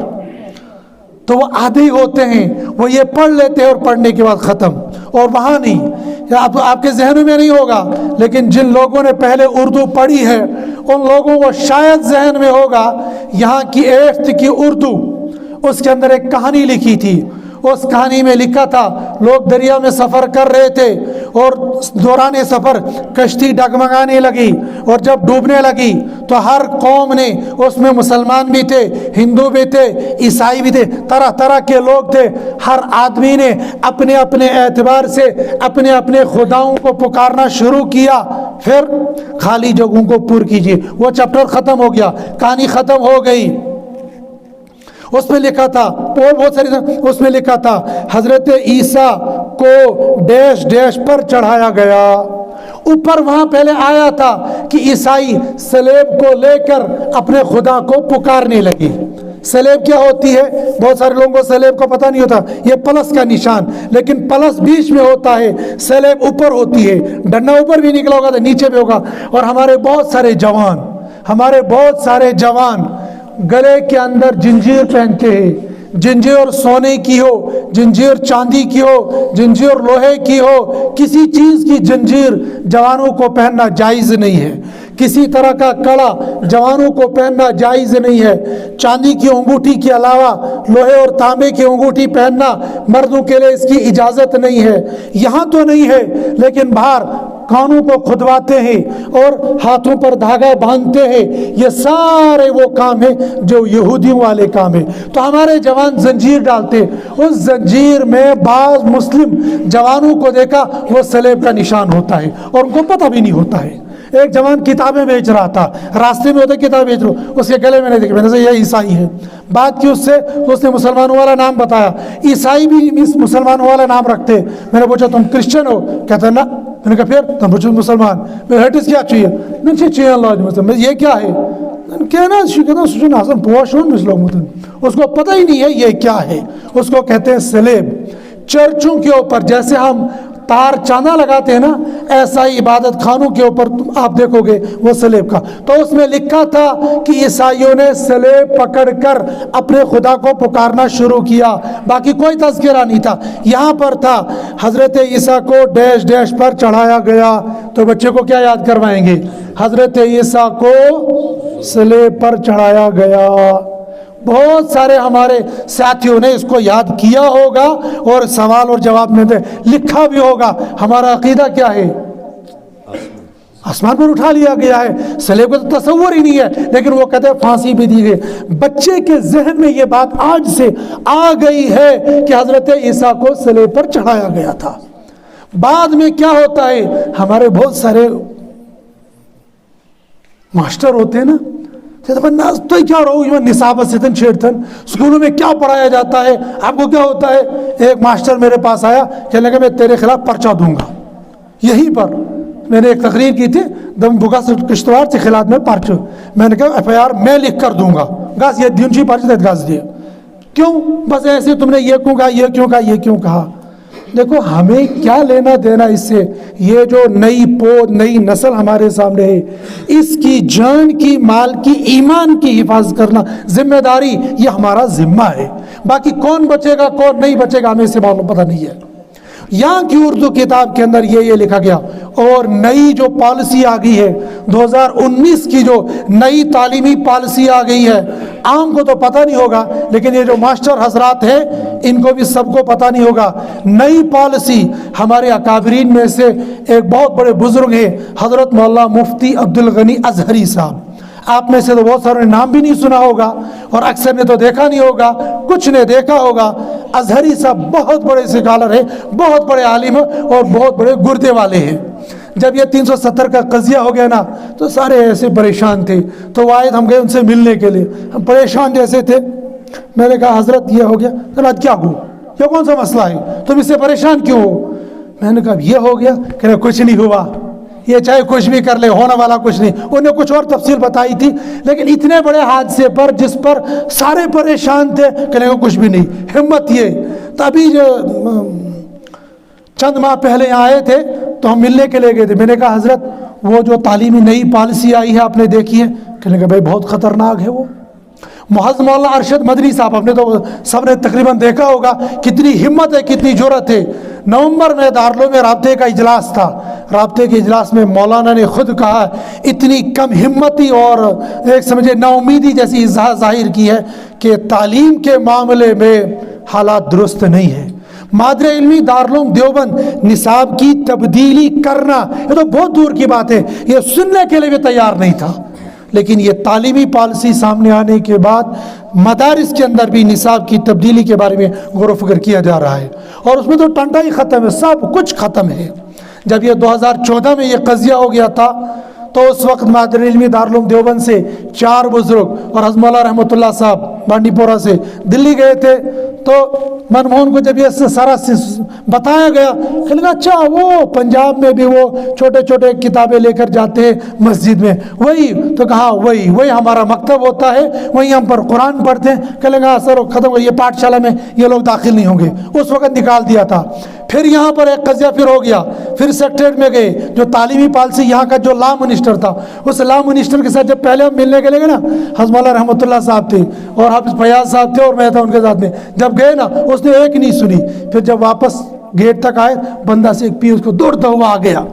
تو وہ عادی ہوتے ہیں، وہ یہ پڑھ لیتے ہیں اور پڑھنے کے بعد ختم، اور وہاں نہیں، آپ کے ذہنوں میں نہیں ہوگا، لیکن جن لوگوں نے پہلے اردو پڑھی ہے ان لوگوں کو شاید ذہن میں ہوگا یہاں کی 8th کی اردو، اس کے اندر ایک کہانی لکھی تھی، اس کہانی میں لکھا تھا لوگ دریا میں سفر کر رہے تھے اور دوران سفر کشتی ڈگمگانے لگی، اور جب ڈوبنے لگی تو ہر قوم نے، اس میں مسلمان بھی تھے، ہندو بھی تھے، عیسائی بھی تھے، طرح طرح کے لوگ تھے، ہر آدمی نے اپنے اپنے اعتبار سے اپنے اپنے خداؤں کو پکارنا شروع کیا۔ پھر خالی جگہوں کو پر کیجیے، وہ چیپٹر ختم ہو گیا، کہانی ختم ہو گئی۔ اس میں لکھا تھا، اور بہت ساری، اس میں لکھا تھا حضرت عیسیٰ کو ڈیش ڈیش پر چڑھایا گیا، اوپر وہاں پہلے آیا تھا کہ عیسائی صلیب کو لے کر اپنے خدا کو پکارنے لگے۔ صلیب کیا ہوتی ہے؟ بہت سارے لوگوں کو صلیب کو پتہ نہیں ہوتا، یہ پلس کا نشان، لیکن پلس بیچ میں ہوتا ہے، صلیب اوپر ہوتی ہے، ڈنڈا اوپر بھی نکلا ہوگا تو نیچے بھی ہوگا۔ اور ہمارے بہت سارے جوان گلے کے اندر جنجیر پہنتے ہیں، جنجیر سونے کی ہو، جنجیر چاندی کی ہو، جنجیر لوہے کی ہو، کسی چیز کی جنجیر جوانوں کو پہننا جائز نہیں ہے، کسی طرح کا کڑا جوانوں کو پہننا جائز نہیں ہے، چاندی کی انگوٹھی کے علاوہ لوہے اور تانبے کی انگوٹھی پہننا مردوں کے لیے اس کی اجازت نہیں ہے۔ یہاں تو نہیں ہے لیکن باہر کانوں کو کھدواتے ہیں اور ہاتھوں پر دھاگا باندھتے ہیں، یہ سارے وہ کام ہیں جو یہودیوں والے کام ہیں۔ تو ہمارے جوان زنجیر ڈالتے، اس زنجیر میں بعض مسلم جوانوں کو دیکھا وہ صلیب کا نشان ہوتا ہے اور ان کو پتہ بھی نہیں ہوتا ہے۔ ایک جوان کتابیں بیچ رہا تھا، راستے میں ہوتے کتاب بیچ رہا، اس کے گلے میں نہیں دیکھا، میں نے یہ عیسائی ہے، بات کی اس سے تو اس نے مسلمانوں والا نام بتایا، عیسائی بھی اس مسلمانوں والا نام رکھتے۔ میں نے پوچھا تم کرسچن ہو؟ کہتا نا۔ میں نے کہا پھر تم پوچھو مسلمان، میں ہیٹس کیا چاہیے؟ میں چاہیے اللہ میں یہ کیا ہے کہنا کہنا حسن پوشون مسلم متن، اس کو پتہ ہی نہیں ہے یہ کیا ہے، اس کو کہتے ہیں صلیب۔ چرچوں کے اوپر جیسے ہم تار چاندہ لگاتے ہیں نا، ایسا ہی عبادت خانوں کے اوپر آپ دیکھو گے وہ صلیب کا۔ تو اس میں لکھا تھا کہ عیسائیوں نے صلیب پکڑ کر اپنے خدا کو پکارنا شروع کیا، باقی کوئی تذکرہ نہیں تھا۔ یہاں پر تھا حضرت عیسیٰ کو ڈیش ڈیش پر چڑھایا گیا، تو بچے کو کیا یاد کروائیں گے؟ حضرت عیسیٰ کو صلیب پر چڑھایا گیا۔ بہت سارے ہمارے ساتھیوں نے اس کو یاد کیا ہوگا اور سوال اور جواب میں لکھا بھی ہوگا. ہمارا عقیدہ کیا ہے؟ آسمان پر اٹھا لیا گیا ہے. صلیب کا تو تصور ہی نہیں ہے، لیکن وہ کہتے ہیں پھانسی بھی دی گئی. بچے کے ذہن میں یہ بات آج سے آ گئی ہے کہ حضرت عیسیٰ کو صلیب پر چڑھایا گیا تھا. بعد میں کیا ہوتا ہے، ہمارے بہت سارے ماسٹر ہوتے ہیں نا، تو کیا رہو نصاب ستن چھیڑتن، اسکولوں میں کیا پڑھایا جاتا ہے، آپ کو کیا ہوتا ہے. ایک ماسٹر میرے پاس آیا، کہنے لگا میں تیرے خلاف پرچہ دوں گا. یہیں پر میں نے ایک تقریر کی تھی، دم بگا سے کشتوار سے خلاف میں پرچہ، میں نے کہا FIR میں لکھ کر دوں گا. گاس یہ دینچی پرچہ گاس دیے. کیوں؟ بس ایسے تم نے یہ کیوں کہا، یہ کیوں کہا، یہ کیوں کہا. دیکھو ہمیں کیا لینا دینا اس سے. یہ جو نئی پود نئی نسل ہمارے سامنے ہے، اس کی جان کی، مال کی، ایمان کی حفاظت کرنا ذمہ داری یہ ہمارا ذمہ ہے. باقی کون بچے گا کون نہیں بچے گا ہمیں اس سے معلوم پتہ نہیں ہے. یہاں کی اردو کتاب کے اندر یہ لکھا گیا. اور نئی جو پالیسی آ گئی ہے 2019 کی، جو نئی تعلیمی پالیسی آ گئی ہے، عام کو تو پتہ نہیں ہوگا، لیکن یہ جو ماسٹر حضرات ہیں ان کو بھی سب کو پتہ نہیں ہوگا. نئی پالیسی ہمارے اکابرین میں سے ایک بہت بڑے بزرگ ہیں، حضرت مولانا مفتی عبدالغنی ازہری صاحب. آپ میں سے تو بہت ساروں نے نام بھی نہیں سنا ہوگا اور اکثر نے تو دیکھا نہیں ہوگا، کچھ نے دیکھا ہوگا. ازہری صاحب بہت بڑے سکالر ہیں، بہت بڑے عالم اور بہت بڑے گردے والے ہیں. جب یہ 370 کا قضیہ ہو گیا نا تو سارے ایسے پریشان تھے. تو واحد ہم گئے ان سے ملنے کے لیے، ہم پریشان جیسے تھے. میں نے کہا حضرت یہ ہو گیا. حضرت کیا ہو، یہ کون سا مسئلہ ہے، تم اس سے پریشان کیوں ہو؟ میں نے کہا یہ ہو گیا. کہ کچھ نہیں ہوا، یہ چاہے کچھ بھی کر لے ہونے والا کچھ نہیں. انہیں کچھ اور تفصیل بتائی تھی، لیکن اتنے بڑے حادثے پر جس پر سارے پریشان تھے کہنے کو کچھ بھی نہیں. ہمت یہ. تبھی جو چند ماہ پہلے یہاں آئے تھے تو ہم ملنے کے لیے گئے تھے. میں نے کہا حضرت وہ جو تعلیمی نئی پالیسی آئی ہے آپ نے دیکھی ہے؟ کہنے کہ بھائی بہت خطرناک ہے. وہ محض مولانا ارشد مدنی صاحب، آپ نے تو سب نے تقریباً دیکھا ہوگا کتنی ہمت ہے، کتنی جرأت ہے. نومبر میں دارالعلوم میں رابطے کا اجلاس تھا. رابطے کے اجلاس میں مولانا نے خود کہا اتنی کم ہمتی اور ایک سمجھے نا امیدی جیسی ظاہر کی ہے کہ تعلیم کے معاملے میں حالات درست نہیں ہے. مادر علمی دارالعلوم دیوبند نصاب کی تبدیلی کرنا یہ تو بہت دور کی بات ہے، یہ سننے کے لیے بھی تیار نہیں تھا. لیکن یہ تعلیمی پالیسی سامنے آنے کے بعد مدارس کے اندر بھی نصاب کی تبدیلی کے بارے میں غور و فکر کیا جا رہا ہے. اور اس میں تو ٹنٹا ہی ختم ہے، سب کچھ ختم ہے. جب یہ 2014 میں یہ قضیہ ہو گیا تھا تو اس وقت مادر علمی دارالعلوم دیوبند سے 4 بزرگ اور حضرت مولانا رحمۃ اللہ صاحب بانڈی پورہ سے دلی گئے تھے. تو منموہن کو جب یہ سارا بتایا گیا کہ لگا اچھا وہ پنجاب میں بھی وہ چھوٹے چھوٹے کتابیں لے کر جاتے ہیں مسجد میں، وہی تو کہا وہی ہمارا مکتب ہوتا ہے، وہیں ہم پر قرآن پڑھتے ہیں. کہ لگا سر ختم ہو، یہ پاٹھ شالہ میں یہ لوگ داخل نہیں ہوں گے. اس وقت نکال دیا تھا. پھر یہاں پر ایک قضیہ پھر ہو گیا. پھر سیکٹریٹ میں گئے، جو تعلیمی پالیسی یہاں کا جو لا منسٹر تھا، اس لا منسٹر کے ساتھ جب پہلے ہم ملنے کے لیے گئے نا، حضرت مولانا رحمۃ اللہ صاحب تھے اور حافظ فیاض صاحب تھے اور میں تھا ان کے ساتھ میں. جب گئے نا اس نے ایک نہیں سنی. پھر جب واپس گیٹ تک آئے بندہ سے ایک پی اس کو دوڑتا ہوا آ گیا.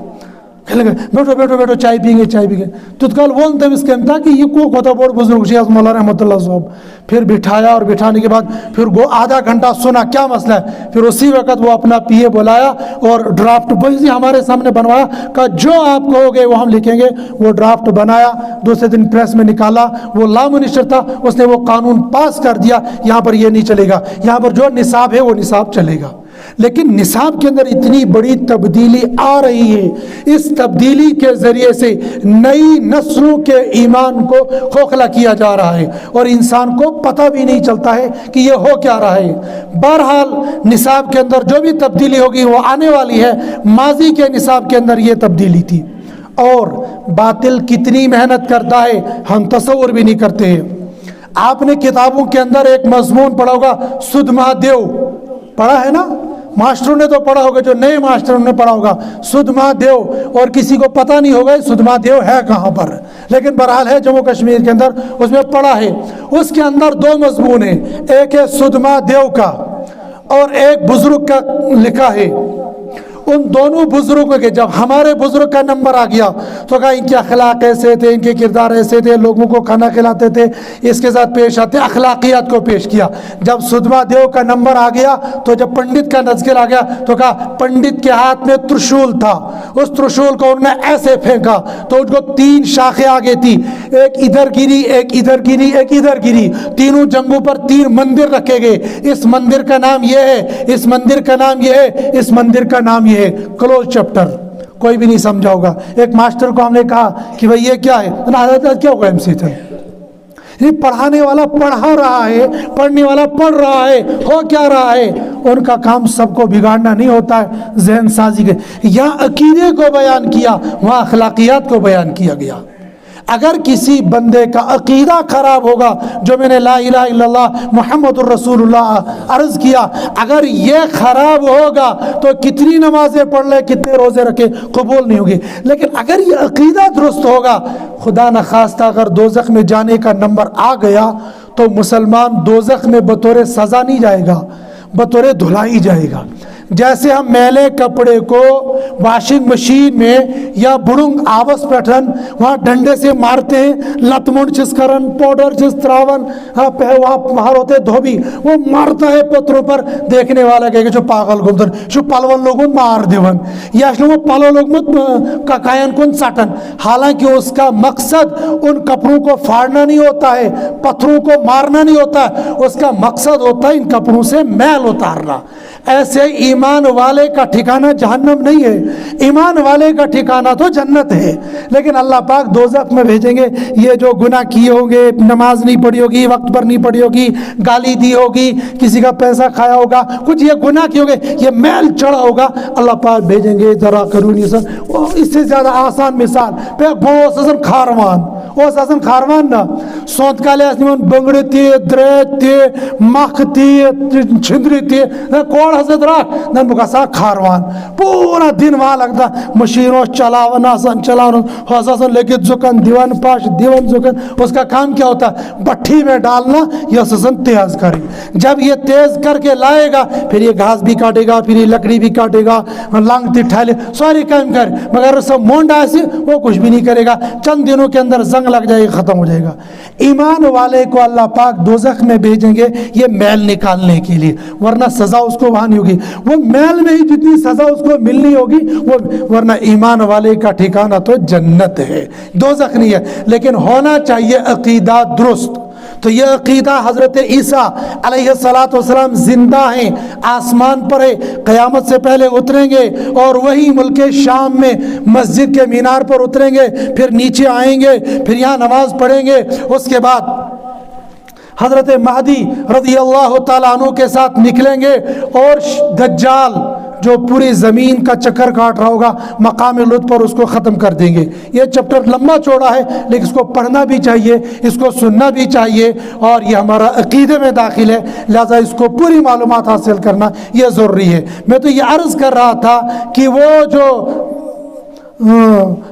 بیٹھو بیٹھو بیٹھو چائے پئیں گے چائے پئیں گے. تتکال وہ تم اس کے تھا کہ یہ کو کوتا بوڑ بزرگ شیخ مولانا رحمۃ اللہ صاحب. پھر بٹھایا اور بٹھانے کے بعد پھر وہ آدھا گھنٹہ سنا کیا مسئلہ ہے. پھر اسی وقت وہ اپنا PA بلایا اور ڈرافٹ ہمارے سامنے بنوایا. کہا جو آپ کہو گے وہ ہم لکھیں گے. وہ ڈرافٹ بنایا، دوسرے دن پریس میں نکالا. وہ لا منسٹر تھا، اس نے وہ قانون پاس کر دیا. یہاں پر یہ نہیں چلے گا، یہاں پر جو نصاب ہے وہ نصاب چلے گا. لیکن نصاب کے اندر اتنی بڑی تبدیلی آ رہی ہے، اس تبدیلی کے ذریعے سے نئی نسلوں کے ایمان کو کھوکھلا کیا جا رہا ہے اور انسان کو پتہ بھی نہیں چلتا ہے کہ یہ ہو کیا رہا ہے. بہرحال نصاب کے اندر جو بھی تبدیلی ہوگی وہ آنے والی ہے. ماضی کے نصاب کے اندر یہ تبدیلی تھی. اور باطل کتنی محنت کرتا ہے ہم تصور بھی نہیں کرتے ہیں. آپ نے کتابوں کے اندر ایک مضمون پڑھا ہوگا، سدھ مہادیو پڑھا ہے نا؟ ماسٹروں نے تو پڑھا ہوگا، جو نئے ماسٹروں نے پڑھا ہوگا سدھ مہادیو. اور کسی کو پتہ نہیں ہوگا سدھ مہادیو ہے کہاں پر، لیکن بہرحال ہے جموں کشمیر کے اندر، اس میں پڑھا ہے. اس کے اندر 2 مضمون ہیں، ایک ہے سدھ مہادیو کا اور ایک بزرگ کا لکھا ہے. ان دونوں بزرگوں کے جب ہمارے بزرگ کا نمبر آ گیا تو کہا ان کے اخلاق ایسے تھے، ان کے کردار ایسے تھے، لوگوں کو کھانا کھلاتے تھے، اس کے ساتھ پیش آتے، اخلاقیات کو پیش کیا۔ جب سدما دیو کا نمبر آ گیا تو جب پنڈت کا نذکر آ گیا تو کہا پنڈت کے ہاتھ میں ترشول تھا، اس ترشول کو انہوں نے ایسے پھینکا تو ان کو 3 شاخیں آگے تھی، ایک ادھر گری، ایک ادھر گری، ایک ادھر گری، تینوں جنگوں پر 3 مندر رکھے گئے، اس مندر کا نام یہ ہے، اس مندر کا نام یہ ہے، اس مندر کا نام یہ ہے۔ کلوز چیپٹر، کوئی بھی نہیں سمجھا ہوگا۔ ایک ماسٹر کو ہم نے کہا کہ بھئی یہ کیا ہے، کیا ہوگا MC تھا، یہ پڑھانے والا پڑھا رہا ہے، پڑھنے والا پڑھ رہا ہے، ہو کیا رہا ہے؟ ان کا کام سب کو بگاڑنا نہیں ہوتا ہے، ذہن سازی کے یا عقیدے کو بیان کیا، وہاں اخلاقیات کو بیان کیا گیا۔ اگر کسی بندے کا عقیدہ خراب ہوگا، جو میں نے لا الہ الا اللہ محمد الرسول اللہ عرض کیا، اگر یہ خراب ہوگا تو کتنی نمازیں پڑھ لے، کتنے روزے رکھے، قبول نہیں ہوگی۔ لیکن اگر یہ عقیدہ درست ہوگا، خدا نخواستہ اگر دوزخ میں جانے کا نمبر آ گیا تو مسلمان دوزخ میں بطور سزا نہیں جائے گا، بطور دھلائی جائے گا۔ جیسے ہم میلے کپڑے کو واشنگ مشین میں یا بڑنگ آوس پیٹھن وہاں ڈنڈے سے مارتے ہیں، لت منڈ چس کرن، پاؤڈر چس تراون، وہاں باہر ہوتے دھوبی، وہ مارتا ہے پتھروں پر، دیکھنے والا کہے کہ جو پاگل گمدن شو پلون لوگوں مار دیون، یا وہ پلو لوگ مت کائن کن سٹن۔ حالانکہ اس کا مقصد ان کپڑوں کو پھاڑنا نہیں ہوتا ہے، پتھروں کو مارنا نہیں ہوتا ہے، اس کا مقصد ہوتا ہے ان کپڑوں سے میل اتارنا۔ ایسے ایمان والے کا ٹھکانہ جہنم نہیں ہے، ایمان والے کا ٹھکانہ تو جنت ہے۔ لیکن اللہ پاک دوزخ میں بھیجیں گے یہ جو گناہ کیے ہوں گے، نماز نہیں پڑھی ہوگی، وقت پر نہیں پڑھی ہوگی، گالی دی ہوگی، کسی کا پیسہ کھایا ہوگا، کچھ یہ گناہ کیے ہوں گے، یہ میل چڑھا ہوگا، اللہ پاک بھیجیں گے ذرا کرونی سن۔ اس سے زیادہ آسان مثال پہ بہت سن کھاروان، اوس آسان کھاروان نا سونت کالے اس نمون بنگڑی تی، دریت تی، مخ تی، چھندری تی، کوڑ حضرت راک نن بکاسا کھاروان، پورا دن وہاں لگتا، مشینوں چلاون آسان چلاون، آسان لگت زکن دیوان پاش دیوان زکن، اس کا کام کیا ہوتا ہے؟ بٹھی میں ڈالنا، یہ سسن تیز کریں، جب یہ تیز کر کے لائے گا پھر یہ گھاس بھی کاٹے گا، پھر یہ لکڑی بھی کاٹے گا، لانگ تی ٹھالے ساری کام کر، مگر سب مونڈا ایسی وہ کچھ بھی نہیں کرے گا، چند دنوں کے اندر زنگ لگ جائے گا، ختم ہو جائے گا۔ ایمان والے کو اللہ پاک دوزخ میں بھیجیں گے یہ میل نکالنے کے لیے، ورنہ سزا اس کو وہاں نہیں ہوگی، وہ میل میں ہی جتنی سزا اس کو ملنی ہوگی وہ، ورنہ ایمان والے کا ٹھکانہ تو جنت ہے، دوزخ نہیں ہے۔ لیکن ہونا چاہیے عقیدہ درست۔ تو یہ عقیدہ حضرت عیسیٰ علیہ السلام زندہ ہیں، آسمان پر ہے، قیامت سے پہلے اتریں گے اور وہی ملک شام میں مسجد کے مینار پر اتریں گے، پھر نیچے آئیں گے، پھر یہاں نماز پڑھیں گے، اس کے بعد حضرت مہدی رضی اللہ تعالیٰ عنہ کے ساتھ نکلیں گے اور دجال جو پوری زمین کا چکر کاٹ رہا ہوگا مقام لط پر اس کو ختم کر دیں گے۔ یہ چپٹر لمبا چوڑا ہے لیکن اس کو پڑھنا بھی چاہیے، اس کو سننا بھی چاہیے، اور یہ ہمارا عقیدے میں داخل ہے، لہذا اس کو پوری معلومات حاصل کرنا یہ ضروری ہے۔ میں تو یہ عرض کر رہا تھا کہ وہ جو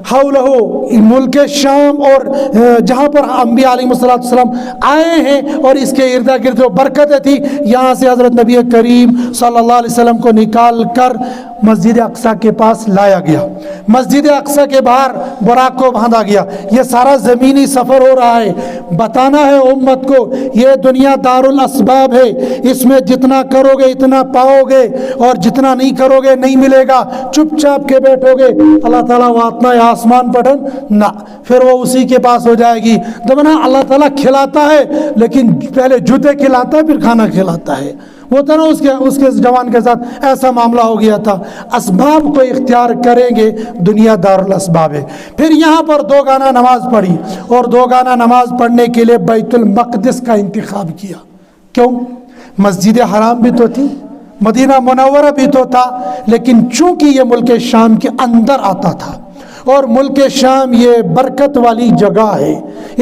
حولہ ملک شام اور جہاں پر انبیاء علیہ السلام آئے ہیں اور اس کے ارد گرد جو برکتیں تھی، یہاں سے حضرت نبی کریم صلی اللہ علیہ وسلم کو نکال کر مسجد اقصیٰ کے پاس لایا گیا، مسجد اقصیٰ کے باہر براق کو باندھا گیا۔ یہ سارا زمینی سفر ہو رہا ہے، بتانا ہے امت کو یہ دنیا دار الاسباب ہے، اس میں جتنا کرو گے اتنا پاؤ گے اور جتنا نہیں کرو گے نہیں ملے گا، چپ چاپ کے بیٹھو گے اللہ تعالیٰ واتنا ہے آسمان پڑھن نہ، پھر وہ اسی کے پاس ہو جائے گی۔ دبنا اللہ تعالیٰ کھلاتا ہے لیکن پہلے جوتے کھلاتا ہے پھر کھانا کھلاتا ہے، وہ تو نا اس کے جوان کے ساتھ ایسا معاملہ ہو گیا تھا۔ اسباب کو اختیار کریں گے، دنیا دار الاسباب ہے۔ پھر یہاں پر 2 گانا نماز پڑھی اور 2 گانا نماز پڑھنے کے لیے بیت المقدس کا انتخاب کیا۔ کیوں؟ مسجد حرام بھی تو تھی، مدینہ منورہ بھی تو تھا، لیکن چونکہ یہ ملک شام کے اندر آتا تھا اور ملک شام یہ برکت والی جگہ ہے،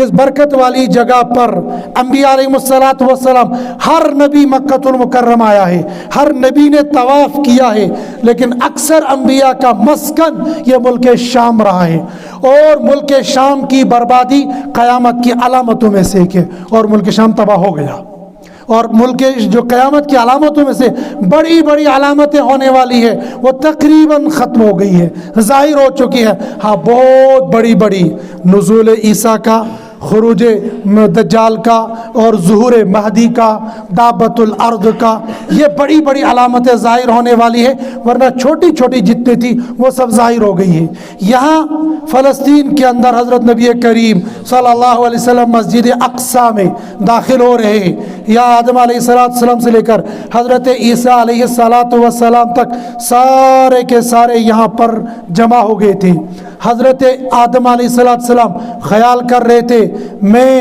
اس برکت والی جگہ پر انبیاء علیہ السلام ہر نبی مکہ المکرمہ آیا ہے، ہر نبی نے طواف کیا ہے، لیکن اکثر انبیاء کا مسکن یہ ملک شام رہا ہے، اور ملک شام کی بربادی قیامت کی علامتوں میں سے ایک ہے، اور ملک شام تباہ ہو گیا۔ اور ملک جو قیامت کی علامتوں میں سے بڑی بڑی علامتیں ہونے والی ہے وہ تقریباً ختم ہو گئی ہے، ظاہر ہو چکی ہے۔ ہاں بہت بڑی بڑی، نزول عیسیٰ کا، خروج دجال کا، اور ظہور مہدی کا، دابت الارض کا، یہ بڑی بڑی علامتیں ظاہر ہونے والی ہے، ورنہ چھوٹی چھوٹی جتنی تھی وہ سب ظاہر ہو گئی ہے۔ یہاں فلسطین کے اندر حضرت نبی کریم صلی اللہ علیہ وسلم مسجد اقصیٰ میں داخل ہو رہے ہیں، یا آدم علیہ السلام سے لے کر حضرت عیسیٰ علیہ السلام تک سارے کے سارے یہاں پر جمع ہو گئے تھے۔ حضرت آدم علیہ السلام خیال کر رہے تھے میں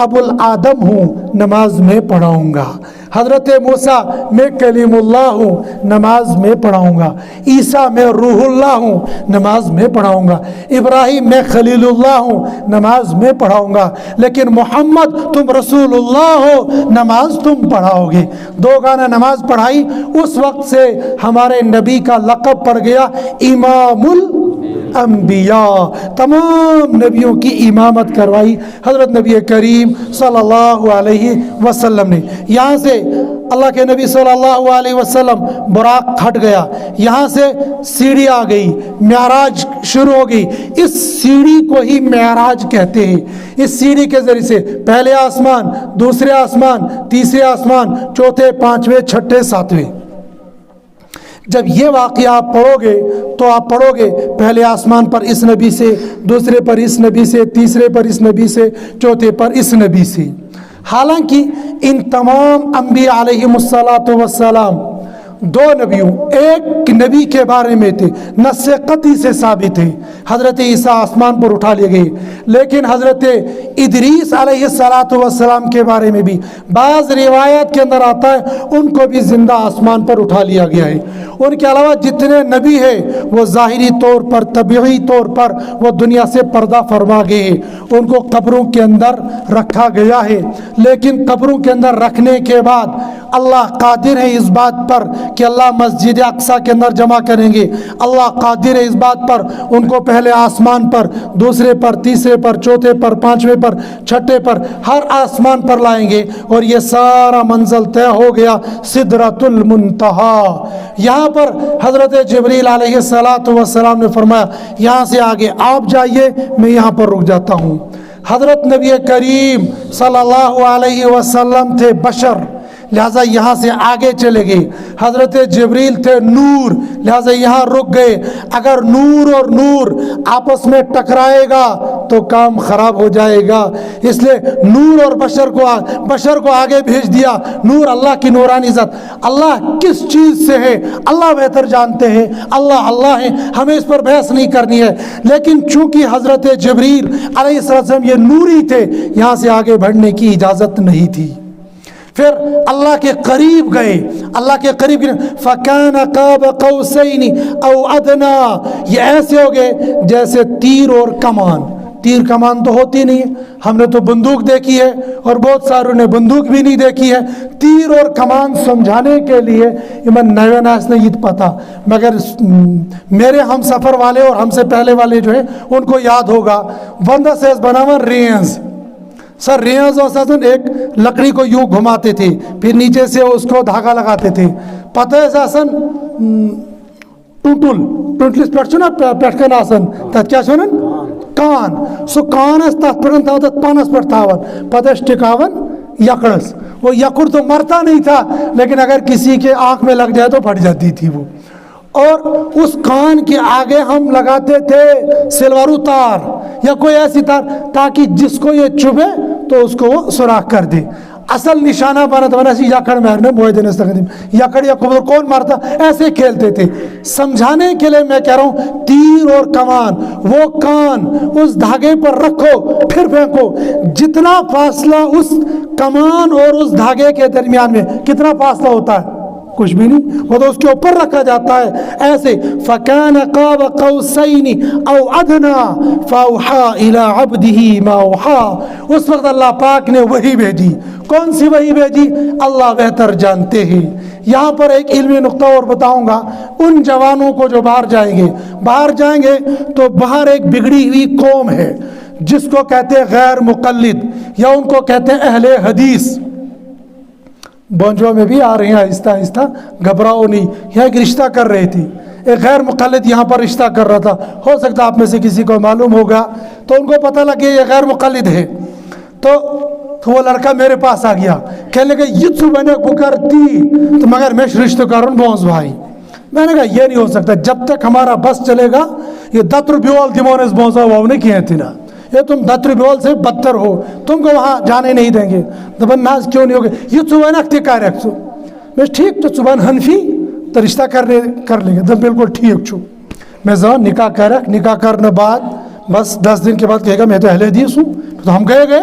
ابو الآدم ہوں، نماز میں پڑھاؤں گا۔ حضرت موسیٰ میں کلیم اللہ ہوں، نماز میں پڑھاؤں گا۔ عیسیٰ میں روح اللہ ہوں، نماز میں پڑھاؤں گا۔ ابراہیم میں خلیل اللہ ہوں، نماز میں پڑھاؤں گا۔ لیکن محمد تم رسول اللہ ہو، نماز تم پڑھاؤ گے۔ دو گانا نماز پڑھائی، اس وقت سے ہمارے نبی کا لقب پڑ گیا امام انبیاء، تمام نبیوں کی امامت کروائی حضرت نبی کریم صلی اللہ علیہ وسلم نے۔ یہاں سے اللہ کے نبی صلی اللہ علیہ وسلم براق ہٹ گیا، یہاں سے سیڑھی آ گئی، معراج شروع ہو گئی۔ اس سیڑھی کو ہی معراج کہتے ہیں۔ اس سیڑھی کے ذریعے سے پہلے آسمان، دوسرے آسمان، تیسرے آسمان، چوتھے، پانچویں، چھٹے، ساتویں۔ جب یہ واقعہ آپ پڑھو گے تو آپ پڑھو گے پہلے آسمان پر اس نبی سے، دوسرے پر اس نبی سے، تیسرے پر اس نبی سے، چوتھے پر اس نبی سے۔ حالانکہ ان تمام انبیاء علیہم السلام دو نبیوں، ایک نبی کے بارے میں تھے، نص قطعی سے ثابت ہے، حضرت عیسیٰ آسمان پر اٹھا لیے گئے، لیکن حضرت ادریس علیہ السلام کے بارے میں بھی بعض روایات کے اندر آتا ہے ان کو بھی زندہ آسمان پر اٹھا لیا گیا ہے۔ ان کے علاوہ جتنے نبی ہیں وہ ظاہری طور پر، طبعی طور پر وہ دنیا سے پردہ فرما گئے ہیں، ان کو قبروں کے اندر رکھا گیا ہے۔ لیکن قبروں کے اندر رکھنے کے بعد اللہ قادر ہے اس بات پر کہ اللہ مسجد اقصیٰ کے اندر جمع کریں گے۔ اللہ قادر ہے اس بات پر ان کو پہلے آسمان پر، دوسرے پر، تیسرے پر، چوتھے پر، پانچویں پر، چھٹے پر، ہر آسمان پر لائیں گے، اور یہ سارا منزل طے ہو گیا سدرۃ المنتہی۔ یہاں پر حضرت جبریل علیہ السلام نے فرمایا یہاں سے آگے آپ جائیے، میں یہاں پر رک جاتا ہوں۔ حضرت نبی کریم صلی اللہ علیہ وسلم تھے بشر، لہٰذا یہاں سے آگے چلے گئے۔ حضرت جبریل تھے نور، لہٰذا یہاں رک گئے۔ اگر نور اور نور آپس میں ٹکرائے گا تو کام خراب ہو جائے گا، اس لیے نور اور بشر کو آگے بھیج دیا۔ نور اللہ کی نورانی ذات، اللہ کس چیز سے ہے اللہ بہتر جانتے ہیں، اللہ ہے، ہمیں اس پر بحث نہیں کرنی ہے۔ لیکن چونکہ حضرت جبریل علیہ السلام یہ نوری تھے، یہاں سے آگے بڑھنے کی اجازت نہیں تھی۔ پھر اللہ کے قریب گئے، اللہ کے قریب گئے، فَكَانَ قَابَ قَوْسَيْنِ أَوْ أَدْنَىٰ، یہ ایسے ہو گئے جیسے تیر اور کمان۔ تیر کمان تو ہوتی نہیں ہے، ہم نے تو بندوق دیکھی ہے اور بہت ساروں نے بندوق بھی نہیں دیکھی ہے۔ تیر اور کمان سمجھانے کے لیے من نئے ناس نے یہ پتا، مگر میرے ہم سفر والے اور ہم سے پہلے والے جو ہیں ان کو یاد ہوگا، وندہ سیز بناوا ریز سر، ریاض اور ایک لکڑی کو یوں گھماتے تھے، پھر نیچے سے اس کو دھاگا لگاتے تھے، پتہ ہے ساسن ٹونٹلس پیٹ چھنا پیٹ کن آسن تت کیا چھنن کان، سو کان اس تت پٹن تھاو تت پانس پٹ تھاون، پتہ اس ٹکاون یکڑس، وہ یکڑ تو مرتا نہیں تھا لیکن اگر کسی کے آنکھ میں لگ جائے تو پھٹ جاتی تھی وہ۔ اور اس کان کے آگے ہم لگاتے تھے سلورو تار یا کوئی ایسی تار تاکہ جس کو یہ چبھے تو اس کو وہ سوراخ کر دے۔ اصل نشانہ بنا سی یکڑ مارنے مویدن استقدیم، یکڑ یا قبر کون مارتا، ایسے کھیلتے تھے۔ سمجھانے کے لیے میں کہہ رہا ہوں تیر اور کمان، وہ کان اس دھاگے پر رکھو پھر پھینکو، جتنا فاصلہ اس کمان اور اس دھاگے کے درمیان میں کتنا فاصلہ ہوتا ہے، کچھ بھی نہیں، وہ تو اس کے اوپر رکھا جاتا ہے ایسے۔ فَكَانَ قَابَ قَوْسَيْنِ أَوْ أَدْنَىٰ فَأَوْحَىٰ إِلَىٰ عَبْدِهِ مَا أَوْحَىٰ۔ اس وقت اللہ پاک نے وحی بھیجی، کون سی وحی بھیجی اللہ بہتر جانتے ہیں۔ یہاں پر ایک علمی نقطہ اور بتاؤں گا، ان جوانوں کو جو باہر جائیں گے تو باہر ایک بگڑی ہوئی قوم ہے جس کو کہتے ہیں غیر مقلد، یا ان کو کہتے ہیں اہل حدیث۔ بونجوا میں بھی آ رہے ہیں آہستہ آہستہ، گھبراؤ نہیں. یہاں ایک رشتہ کر رہی تھی، ایک غیر مقلد یہاں پر رشتہ کر رہا تھا. ہو سکتا آپ میں سے کسی کو معلوم ہوگا، تو ان کو پتہ لگے یہ غیر مقلد ہے. تو وہ لڑکا میرے پاس آ گیا، کہنے لگا یہ تو میں نے کرتی تو مگر میں رشتہ کروں بونز بھائی. میں نے کہا یہ نہیں ہو سکتا، جب تک ہمارا بس چلے گا یہ دتر بیول دیمونس بونزا وہ نہیں کیے تھی نا، یہ تم دتر بیول سے بدتر ہو، تم کو وہاں جانے نہیں دیں گے. دبن ناز کیوں نہیں ہوگے یہ صبح نکتے کا رکھ میں ٹھیک تو صبح ہنفی تو رشتہ کر لیں گے. دب بالکل ٹھیک چھو. میں زان نکاح کر رکھ، نکاح کرنے بعد بس 10 دن کے بعد کہے گا میں تو اہل حدیث ہوں. تو ہم گئے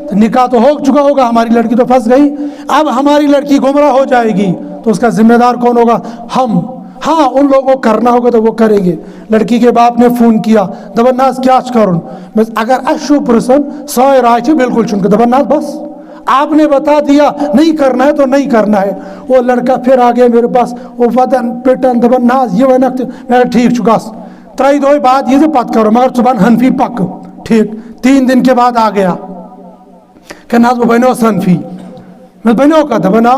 تو نکاح تو ہو چکا ہوگا، ہماری لڑکی تو پھنس گئی. اب ہماری لڑکی گمراہ ہو جائے گی تو اس کا ذمہ دار کون ہوگا؟ ہم. ہاں ان لوگوں کو کرنا ہوگا تو وہ کریں گے. لڑکی کے باپ نے فون کیا، دبن ناز کیا کرن اگر اشو پرسن سوائے رائے چھے بالکل چن کے دبن ناز بس آپ نے بتا دیا نہیں کرنا ہے تو نہیں کرنا ہے. وہ لڑکا پھر آ گیا میرے پاس، وہ ودن پیٹن دبن ناز یہ ونکتے میں ٹھیک چکاس ترائی دوئی بات یہ سے پت کرو مگر صبح ہنفی پک ٹھیک. 3 دن کے بعد آ گیا کہ ناز وہ بہنو سنفی میں بہنو کا دبنا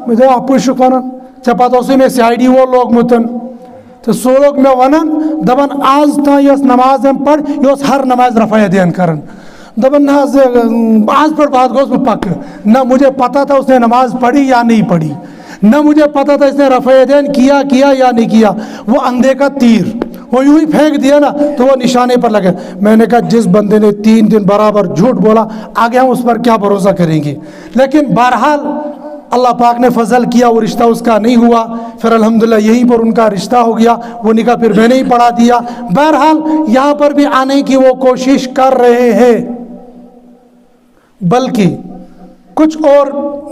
مجھے آپ پوچھو کنن چپات اسی میں سی آئی ڈی وہ لوگ متن تو سو لوگ میں ونن دبن آز تا یس نماز پڑھ یس ہر نماز رفع دین کرن. دبن ناز آج پر بات گوز میں پک نہ مجھے پتا تھا اس نے نماز پڑھی یا نہیں پڑھی، نہ مجھے پتا تھا اس نے رفع دین کیا یا نہیں کیا. وہ اندھے کا تیر وہ یوں ہی پھینک دیا نا تو وہ نشانے پر لگے. میں نے کہا جس بندے نے 3 دن برابر جھوٹ بولا آگے ہم اس پر کیا بھروسہ کریں گے. لیکن بہرحال اللہ پاک نے فضل کیا، وہ رشتہ اس کا نہیں ہوا. پھر الحمدللہ یہیں پر ان کا رشتہ ہو گیا. وہ نکاح پھر میں نے ہی پڑھا دیا. بہرحال یہاں پر بھی آنے کی وہ کوشش کر رہے ہیں، بلکہ کچھ اور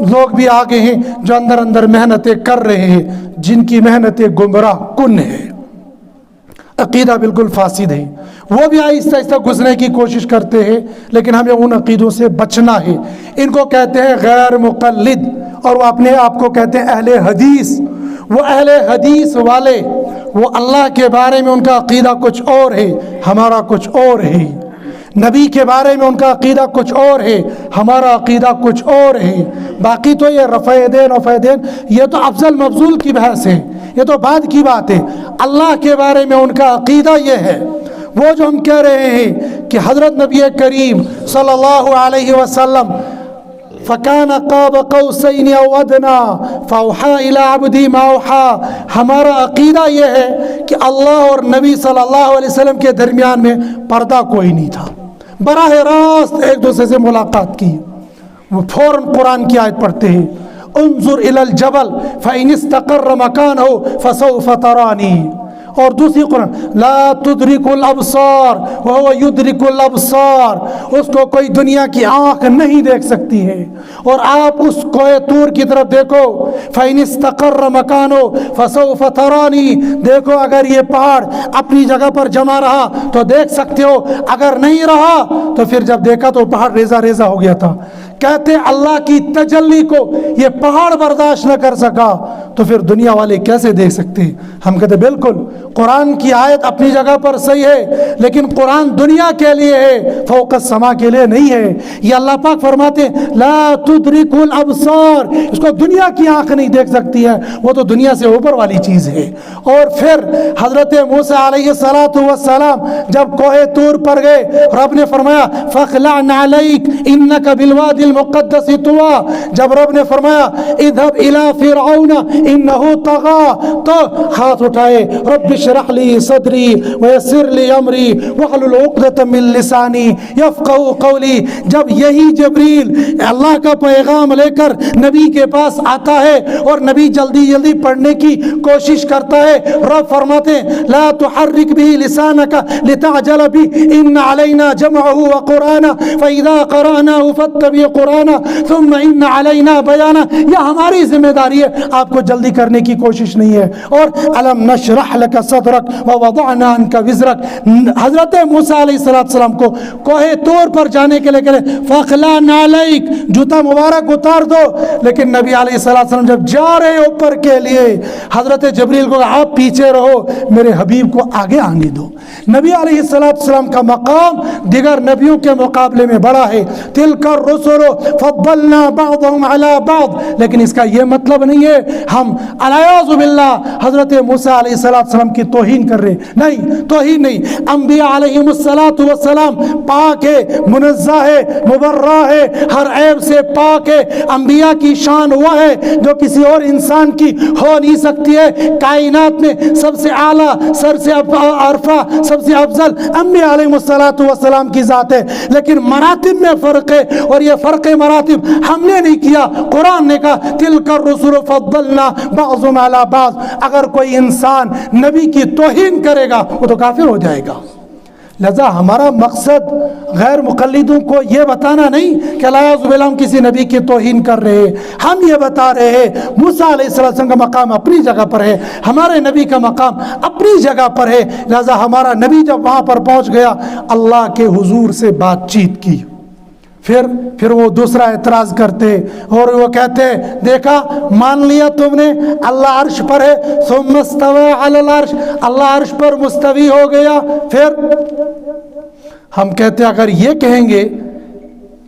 لوگ بھی آگے ہیں جو اندر محنتیں کر رہے ہیں، جن کی محنتیں گمراہ کن ہیں، عقیدہ بالکل فاسد ہے. وہ بھی آہستہ آہستہ گزرنے کی کوشش کرتے ہیں، لیکن ہمیں ان عقیدوں سے بچنا ہے. ان کو کہتے ہیں غیر مقلد، اور وہ اپنے آپ کو کہتے ہیں اہل حدیث. وہ اہل حدیث والے وہ اللہ کے بارے میں ان کا عقیدہ کچھ اور ہے، ہمارا کچھ اور ہے. نبی کے بارے میں ان کا عقیدہ کچھ اور ہے، ہمارا عقیدہ کچھ اور ہے. باقی تو یہ رفع دین یہ تو افضل مفضول کی بحث ہے، یہ تو بعد کی بات ہے. اللہ کے بارے میں ان کا عقیدہ یہ ہے، وہ جو ہم کہہ رہے ہیں کہ حضرت نبی کریم صلی اللہ علیہ وسلم فَكَانَ قَابَ قَوْسَيْنِ أَوْ أَدْنَىٰ فَأَوْحَىٰ إِلَىٰ عَبْدِهِ مَا أَوْحَىٰ. ہمارا عقیدہ یہ ہے کہ اللہ اور نبی صلی اللہ علیہ وسلم کے درمیان میں پردہ کوئی نہیں تھا، براہ راست ایک دوسرے سے ملاقات کی. وہ فوراً قرآن کی آیت پڑھتے ہیں انظر إِلَى الْجَبَلِ فَإِنِ اسْتَقَرَّ مَكَانَهُ فَسَوْفَ تَرَانِي. اور دوسری قرآن لا تدرک الابصار وهو يدرک الابصار، اس کو کوئی دنیا کی آنکھ نہیں دیکھ سکتی ہے. اور آپ اس کوہ طور کی طرف دیکھو فإن استقر مکانه فسوف ترانی، دیکھو اگر یہ پہاڑ اپنی جگہ پر جمع رہا تو دیکھ سکتے ہو، اگر نہیں رہا تو پھر جب دیکھا تو پہاڑ ریزہ ہو گیا تھا. کہتے اللہ کی تجلی کو یہ پہاڑ برداشت نہ کر سکا تو پھر دنیا والے کیسے دیکھ سکتے؟ ہم کہتے بالکل قرآن کی آیت اپنی جگہ پر صحیح ہے، لیکن قرآن دنیا کے لیے ہے، فوق السما کے لیے نہیں ہے. یہ اللہ پاک فرماتے ہیں لا تدرک الابصار، اس کو دنیا کی آنکھ نہیں دیکھ سکتی ہے، وہ تو دنیا سے اوپر والی چیز ہے. اور پھر حضرت موسیٰ علیہ السلام جب کوہ طور پر گئے، رب نے فرمایا فاخلع نعلیک انک بالوادی المقدس طویٰ. جب رب نے فرمایا اذهب الى فرعون انه طغى، تو ہاتھ اٹھائے رب اشرح لی صدری ویسر لی امری واحلل عقدۃ من لسانی یفقهوا قولی. جب یہی جبریل اللہ کا پیغام لے کر نبی کے پاس آتا ہے اور نبی جلدی پڑھنے کی کوشش کرتا ہے، رب فرماتے ہیں لا تحرک به لسانک لتعجل به ان علینا جمعه وقرآنہ فاذا قرأناه فاتبع قرآنہ ثم ان علینا بیانہ. یہ ہماری ذمہ داری ہے، آپ کو جلدی کرنے کی کوشش نہیں ہے. اور الم نشرح لک صدرک ووضعنا عنک وزرک، حضرت موسیٰ علیہ السلام کو کوہ طور پر جانے کے لیے فاخلع نعلیک، جوتا مبارک اتار دو. لیکن نبی علیہ السلام جب جا رہے اوپر کے لیے، حضرت جبریل کو آپ پیچھے رہو، میرے حبیب کو آگے آنے دو. نبی علیہ السلام کا مقام دیگر نبیوں کے مقابلے میں بڑا ہے. تلک الرسل فضلنا بعضهم علی بعض، لیکن اس کا یہ مطلب نہیں ہے ہم الیاذ باللہ حضرت موسیٰ علیہ السلام کی توہین کر رہے، نہیں، توہین نہیں۔ انبیاء علیہم السلام پاک ہے، منزہ ہے، مبرہ ہے، ہر عیب سے پاک ہے۔ انبیاء کی شان وہ ہے جو کسی اور انسان کی ہو نہیں سکتی ہے۔ کائنات میں سب سے اعلیٰ، سب سے عرفہ، سب سے افضل انبیاء علیہم السلام کی ذات ہے، لیکن مراتب میں فرق ہے، اور یہ فرق مراتب ہم نے نہیں کیا، قرآن نے کہا تلک الرسل فضلنا بعضهم علی بعض۔ اگر کوئی انسان نبی کی توہین کرے گا وہ تو کافر ہو جائے گا۔ لہذا ہمارا مقصد غیر مقلدوں کو یہ بتانا نہیں کہ الیاذ باللہ ہم کسی نبی کی توہین کر رہے ہیں، ہم یہ بتا رہے ہیں موسیٰ علیہ السلام کا مقام اپنی جگہ پر ہے، ہمارے نبی کا مقام اپنی جگہ پر ہے۔ لہذا ہمارا نبی جب وہاں پر پہنچ گیا، اللہ کے حضور سے بات چیت کی، پھر وہ دوسرا اعتراض کرتے اور وہ کہتے دیکھا، مان لیا تم نے اللہ عرش پر ہے، ثم استوى علی العرش، اللہ عرش پر مستوی ہو گیا۔ پھر ہم کہتے اگر یہ کہیں گے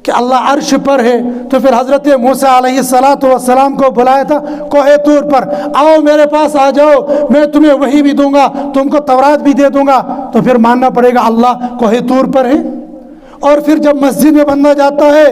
کہ اللہ عرش پر ہے تو پھر حضرت موسیٰ علیہ السلام کو بلایا تھا کوہ طور پر، آؤ میرے پاس آ جاؤ، میں تمہیں وحی بھی دوں گا، تم کو تورات بھی دے دوں گا، تو پھر ماننا پڑے گا اللہ کوہ طور پر ہے۔ اور پھر جب مسجد میں بندہ جاتا ہے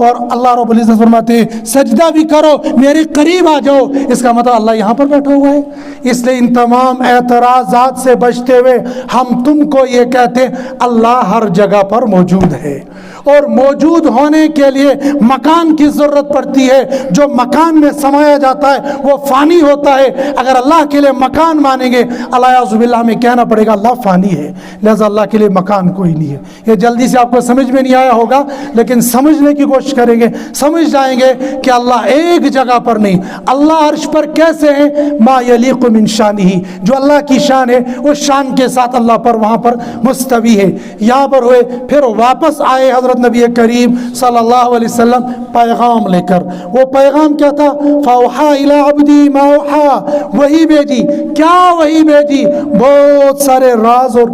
اور اللہ رب العزت فرماتے ہیں سجدہ بھی کرو، میرے قریب آ جاؤ، اس کا مطلب اللہ یہاں پر بیٹھا ہوا ہے۔ اس لیے ان تمام اعتراضات سے بچتے ہوئے ہم تم کو یہ کہتے ہیں اللہ ہر جگہ پر موجود ہے، اور موجود ہونے کے لیے مکان کی ضرورت پڑتی ہے۔ جو مکان میں سمایا جاتا ہے وہ فانی ہوتا ہے۔ اگر اللہ کے لیے مکان مانیں گے، الیاذ باللہ ہمیں کہنا پڑے گا اللہ فانی ہے، لہذا اللہ کے لیے مکان کوئی نہیں ہے۔ یہ جلدی سے آپ کو سمجھ میں نہیں آیا ہوگا، لیکن سمجھنے کی کوشش کریں گے، سمجھ جائیں گے کہ اللہ ایک جگہ پر نہیں، اللہ عرش پر کیسے ہیں، ما یلیق من شانہ، جو اللہ کی شان ہے اس شان کے ساتھ اللہ پر وہاں پر مستوی ہے۔ یہاں پر ہوئے، پھر واپس آئے حضرت نبی کریم صلی اللہ علیہ وسلم پیغام لے کر۔ وہ پیغام کیا تھا؟ فاوحا الی عبدی ما اوحا، وہی بھیجی۔ کیا وہی بھیجی؟ بہت سارے راز اور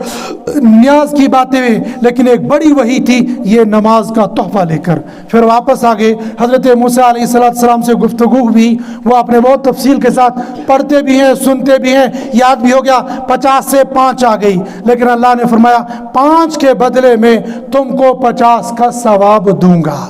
نیاز کی باتیں ہیں، لیکن ایک بڑی وحی تھی، یہ نماز کا تحفہ لے کر۔ پھر واپس آگے حضرت موسیٰ علیہ السلام سے گفتگو بھی، وہ اپنے بہت تفصیل کے ساتھ پڑھتے بھی ہیں، سنتے بھی ہیں، یاد بھی ہو گیا۔ 50 سے 5 آ گئی، لیکن اللہ نے فرمایا 5 کے بدلے میں تم کو 50 کا ثواب دوں گا۔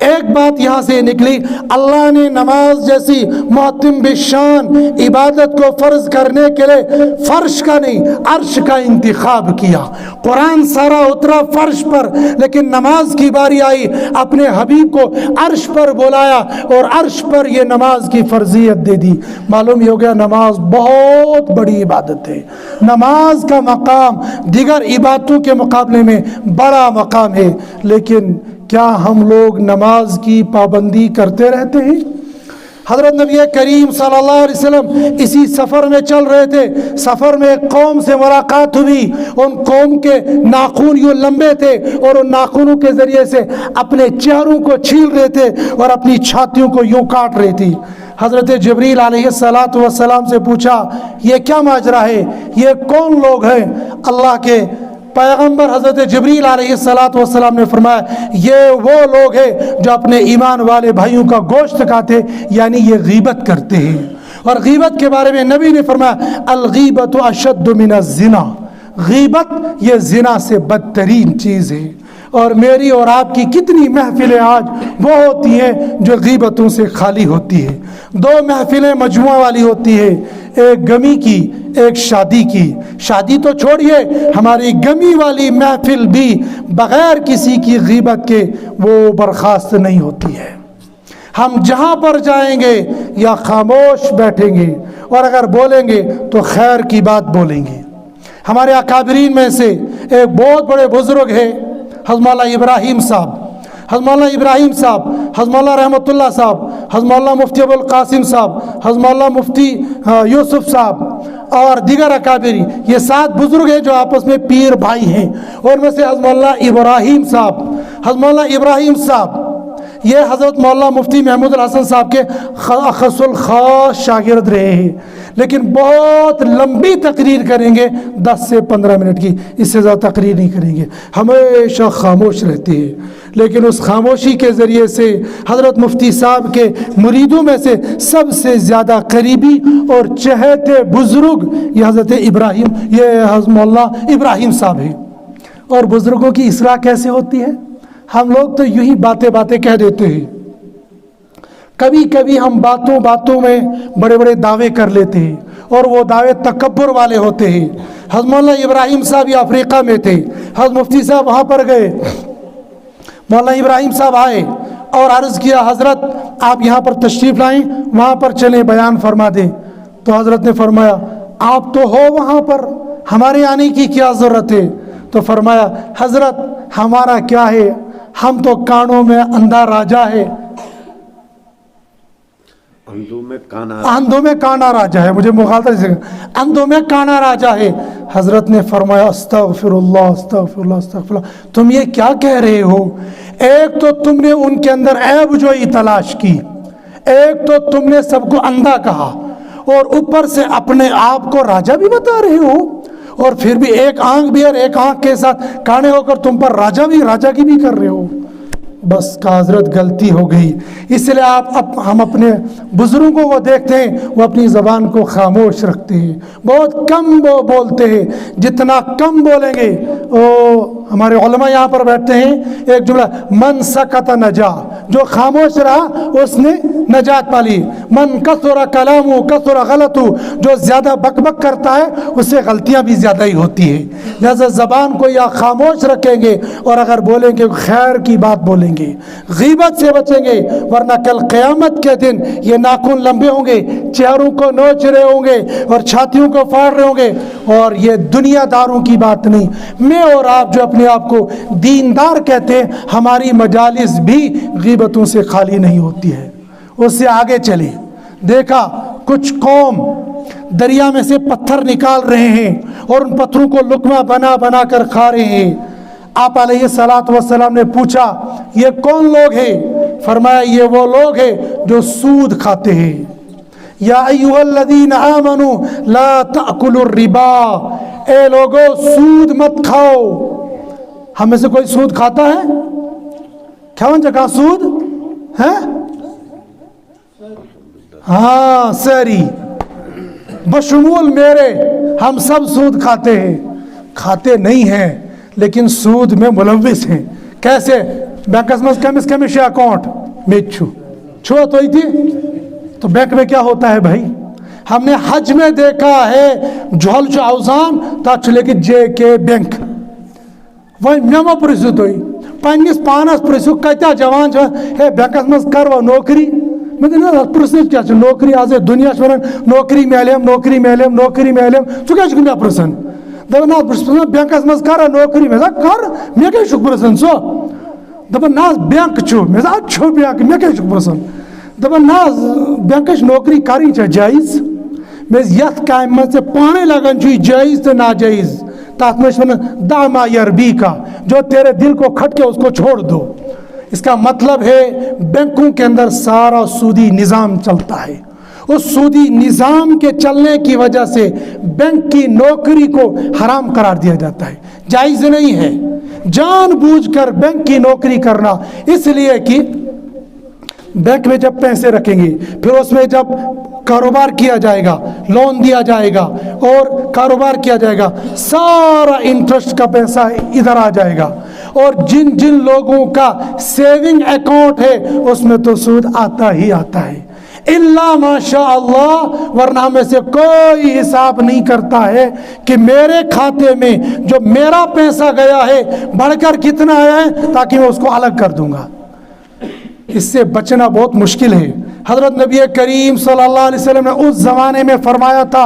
ایک بات یہاں سے نکلی، اللہ نے نماز جیسی محتم بشان عبادت کو فرض کرنے کے لیے فرش کا نہیں عرش کا انتخاب کیا۔ قرآن سارا اترا فرش پر، لیکن نماز کی باری آئی، اپنے حبیب کو عرش پر بلایا اور عرش پر یہ نماز کی فرضیت دے دی۔ معلوم ہو گیا نماز بہت بڑی عبادت ہے، نماز کا مقام دیگر عبادتوں کے مقابلے میں بڑا مقام ہے، لیکن کیا ہم لوگ نماز کی پابندی کرتے رہتے ہیں؟ حضرت نبی کریم صلی اللہ علیہ وسلم اسی سفر میں چل رہے تھے، سفر میں ایک قوم سے ملاقات ہوئی، ان قوم کے ناخن یوں لمبے تھے اور ان ناخنوں کے ذریعے سے اپنے چہروں کو چھیل رہے تھے اور اپنی چھاتیوں کو یوں کاٹ رہی تھی۔ حضرت جبریل علیہ السلام سے پوچھا یہ کیا ماجرا ہے، یہ کون لوگ ہیں؟ اللہ کے پیغمبر حضرت جبریل علیہ السلام نے فرمایا یہ وہ لوگ ہیں جو اپنے ایمان والے بھائیوں کا گوشت کھاتے، یعنی یہ غیبت کرتے ہیں۔ اور غیبت کے بارے میں نبی نے فرمایا الغیبت اشد من الزنا، غیبت یہ زنا سے بدترین چیز ہے۔ اور میری اور آپ کی کتنی محفلیں آج وہ ہوتی ہیں جو غیبتوں سے خالی ہوتی ہے۔ 2 محفلیں مجموعہ والی ہوتی ہے، ایک غمی کی، ایک شادی کی۔ شادی تو چھوڑیے، ہماری غمی والی محفل بھی بغیر کسی کی غیبت کے وہ برخاست نہیں ہوتی ہے۔ ہم جہاں پر جائیں گے یا خاموش بیٹھیں گے، اور اگر بولیں گے تو خیر کی بات بولیں گے۔ ہمارے اکابرین میں سے ایک بہت بڑے بزرگ ہیں حضرت مولانا ابراہیم صاحب، حضرت مولانا ابراہیم صاحب، حضرت مولانا رحمۃ اللہ صاحب، حضرت مولانا مفتی ابو القاسم صاحب، حضرت مولانا مفتی یوسف صاحب اور دیگر اکابری، یہ 7 بزرگ ہیں جو آپس میں پیر بھائی ہیں۔ اور میں سے حضرت مولانا ابراہیم صاحب، حضرت مولانا ابراہیم صاحب یہ حضرت مولانا مفتی محمود الحسن صاحب کے خاص الخاص شاگرد رہے ہیں، لیکن بہت لمبی تقریر کریں گے، 10 سے 15 منٹ کی، اس سے زیادہ تقریر نہیں کریں گے، ہمیشہ خاموش رہتے ہیں۔ لیکن اس خاموشی کے ذریعے سے حضرت مفتی صاحب کے مریدوں میں سے سب سے زیادہ قریبی اور چہتے بزرگ یہ حضرت ابراہیم، یہ حضرت مولانا ابراہیم صاحب ہیں۔ اور بزرگوں کی اصلاح کیسے ہوتی ہے؟ ہم لوگ تو یوں ہی باتیں کہہ دیتے ہیں، کبھی کبھی ہم باتوں میں بڑے بڑے دعوے کر لیتے ہیں اور وہ دعوے تکبر والے ہوتے ہیں۔ حضرت مولانا ابراہیم صاحب یہ افریقہ میں تھے، حضرت مفتی صاحب وہاں پر گئے، مولانا ابراہیم صاحب آئے اور عرض کیا حضرت آپ یہاں پر تشریف لائیں، وہاں پر چلیں بیان فرما دیں۔ تو حضرت نے فرمایا آپ تو ہو وہاں پر، ہمارے آنے کی کیا ضرورت ہے؟ تو فرمایا حضرت ہمارا کیا ہے، ہم تو کانوں میں اندھا راجا ہے، اندھوں میں کانا راجا ہے، مجھے مغالطہ سے اندھوں میں کانا راجا ہے۔ حضرت نے فرمایا استغفر اللہ استغفر اللہ استغفر اللہ، تم یہ کیا کہہ رہے ہو؟ ایک تو تم نے ان کے اندر عیب جوئی تلاش کی، ایک تو تم نے سب کو اندھا کہا، اور اوپر سے اپنے آپ کو راجا بھی بتا رہے ہو، اور پھر بھی ایک آنکھ بھی اور ایک آنکھ کے ساتھ کانے ہو کر تم پر راجا کی بھی کر رہے ہو۔ بس کا حضرت غلطی ہو گئی، اس لیے ہم اپنے بزرگوں کو دیکھتے ہیں وہ اپنی زبان کو خاموش رکھتے ہیں، بہت کم وہ بولتے ہیں، جتنا کم بولیں گے ہمارے علماء یہاں پر بیٹھتے ہیں، ایک جملہ من سکت نجا، جو خاموش رہا اس نے نجات پالی، من کثر کلامہ کثر غلط، جو زیادہ بک بک کرتا ہے اس سے غلطیاں بھی زیادہ ہی ہوتی ہیں۔ لہذا زبان کو یا خاموش رکھیں گے، اور اگر بولیں گے خیر کی بات بولیں گے، غیبت سے بچیں گے، ورنہ کل قیامت کے دن یہ ناخن لمبے ہوں گے، چہروں کو نوچ رہے ہوں گے اور چھاتیوں کو پھاڑ رہے ہوں گے، اور یہ دنیا داروں کی بات نہیں۔ میں اور آپ جو اپنے آپ کو دیندار کہتے ہیں، ہماری مجالس بھی غیبتوں سے خالی نہیں ہوتی ہے۔ اس سے آگے چلے، دیکھا کچھ قوم دریا میں سے پتھر نکال رہے ہیں اور ان پتھروں کو لقمہ بنا بنا کر کھا رہے ہیں۔ آپ علیہ الصلوۃ والسلام نے پوچھا یہ کون لوگ ہیں؟ فرمایا یہ وہ لوگ ہیں جو سود کھاتے ہیں۔ یا ایھا الذین آمنوا لا تأکلوا الربا، اے لوگو سود مت کھاؤ۔ ہم میں سے کوئی سود کھاتا ہے؟ کھاؤں جگہ سود ہے؟ ہاں سری بشمول میرے، ہم سب سود کھاتے ہیں۔ کھاتے نہیں ہیں لیکن سود میں ملوث ہیں۔ کیسے؟ بینکس میں کمس اکاؤنٹ میں چھو تو ہی تھی، تو بینک میں کیا ہوتا ہے بھائی؟ ہم نے حج میں دیکھا ہے جھول چو اوزان تا چلے کہ جے کے بینک وہ میمو پرسو تو پنس پانس پرسو کتیا جوان ہے بینکس مز کروا نوکری، میں پرسن کیا نوکری آز دنیا نوکری میلیم نوکری میلیم نوکری میلیم ژٕ کیٛازِ چھُکھ مےٚ پرژھان؟ دپان نہ بہٕ چھُس پرژھان بینکس مز کرا نوکری، مےٚ دوٚپ کر مےٚ کیٛازِ چھُکھ پرژھان ژٕ؟ دپان نہ بینک چھُ، مےٚ دوٚپ اَدٕ چھُ بینک مےٚ کیٛازِ چھُکھ پرژھان؟ دپان نہ بینکٕچ نوکری کرٕنۍ چھا جایز؟ مےٚ یتھ کامہِ منٛز ژےٚ پانے لگان چھُ یہ جائز تو ناجائز، تاتھ میں دع ما یربیکا، جو تیرے دل کو کھٹکے اس کو چھوڑ دو۔ اس کا مطلب ہے بینکوں کے اندر سارا سودی نظام چلتا ہے، اس سودی نظام کے چلنے کی وجہ سے بینک کی نوکری کو حرام قرار دیا جاتا ہے، جائز نہیں ہے جان بوجھ کر بینک کی نوکری کرنا، اس لیے کہ بینک میں جب پیسے رکھیں گے پھر اس میں جب کاروبار کیا جائے گا، لون دیا جائے گا اور کاروبار کیا جائے گا، سارا انٹرسٹ کا پیسہ ادھر آ جائے گا، اور جن جن لوگوں کا سیونگ اکاؤنٹ ہے اس میں تو سود آتا ہی آتا ہے، الا ماشاء اللہ، ورنہ میں سے کوئی حساب نہیں کرتا ہے کہ میرے کھاتے میں جو میرا پیسہ گیا ہے بڑھ کر کتنا آیا ہے تاکہ میں اس کو الگ کر دوں گا۔ اس سے بچنا بہت مشکل ہے۔ حضرت نبی کریم صلی اللہ علیہ وسلم نے اس زمانے میں فرمایا تھا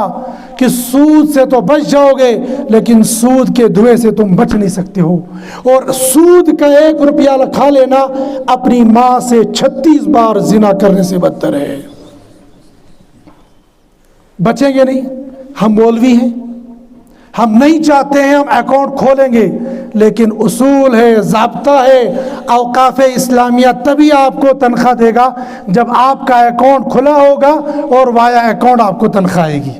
کہ سود سے تو بچ جاؤ گے لیکن سود کے دھویں سے تم بچ نہیں سکتے ہو، اور سود کا 1 روپیہ کھا لینا اپنی ماں سے 36 بار زنا کرنے سے بدتر ہے۔ بچیں گے نہیں، ہم مولوی ہیں، ہم نہیں چاہتے ہیں ہم اکاؤنٹ کھولیں گے، لیکن اصول ہے، ضابطہ ہے، اوقاف اسلامیہ تبھی آپ کو تنخواہ دے گا جب آپ کا اکاؤنٹ کھلا ہوگا اور وایا اکاؤنٹ آپ کو تنخواہ آئے گی۔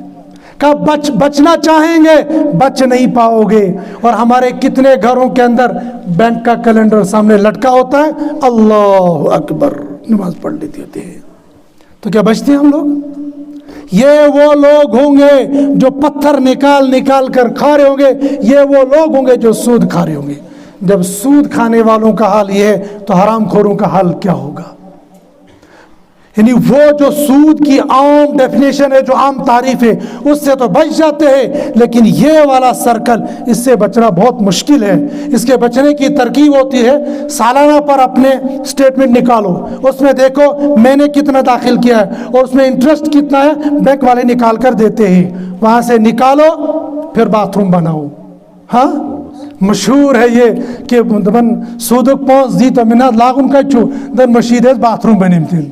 کب بچنا چاہیں گے بچ نہیں پاؤ گے. اور ہمارے کتنے گھروں کے اندر بینک کا کیلنڈر سامنے لٹکا ہوتا ہے, اللہ اکبر نماز پڑھ لیتے ہوتے ہیں, تو کیا بچتے ہیں ہم لوگ؟ یہ وہ لوگ ہوں گے جو پتھر نکال کر کھا رہے ہوں گے, یہ وہ لوگ ہوں گے جو سود کھا رہے ہوں گے. جب سود کھانے والوں کا حال یہ ہے تو حرام خوروں کا حال کیا ہوگا؟ یعنی وہ جو سود کی عام ڈیفینیشن ہے, جو عام تعریف ہے, اس سے تو بچ جاتے ہیں, لیکن یہ والا سرکل, اس سے بچنا بہت مشکل ہے. اس کے بچنے کی ترکیب ہوتی ہے, سالانہ پر اپنے سٹیٹمنٹ نکالو, اس میں دیکھو میں نے کتنا داخل کیا ہے اور اس میں انٹرسٹ کتنا ہے, بینک والے نکال کر دیتے ہیں, وہاں سے نکالو پھر باتھ روم بناؤ. ہاں مشہور ہے یہ کہ دبن سودک پہنچ دی تو منات لاگن کا چھو دن مشید ہے باتھ روم بنیم تین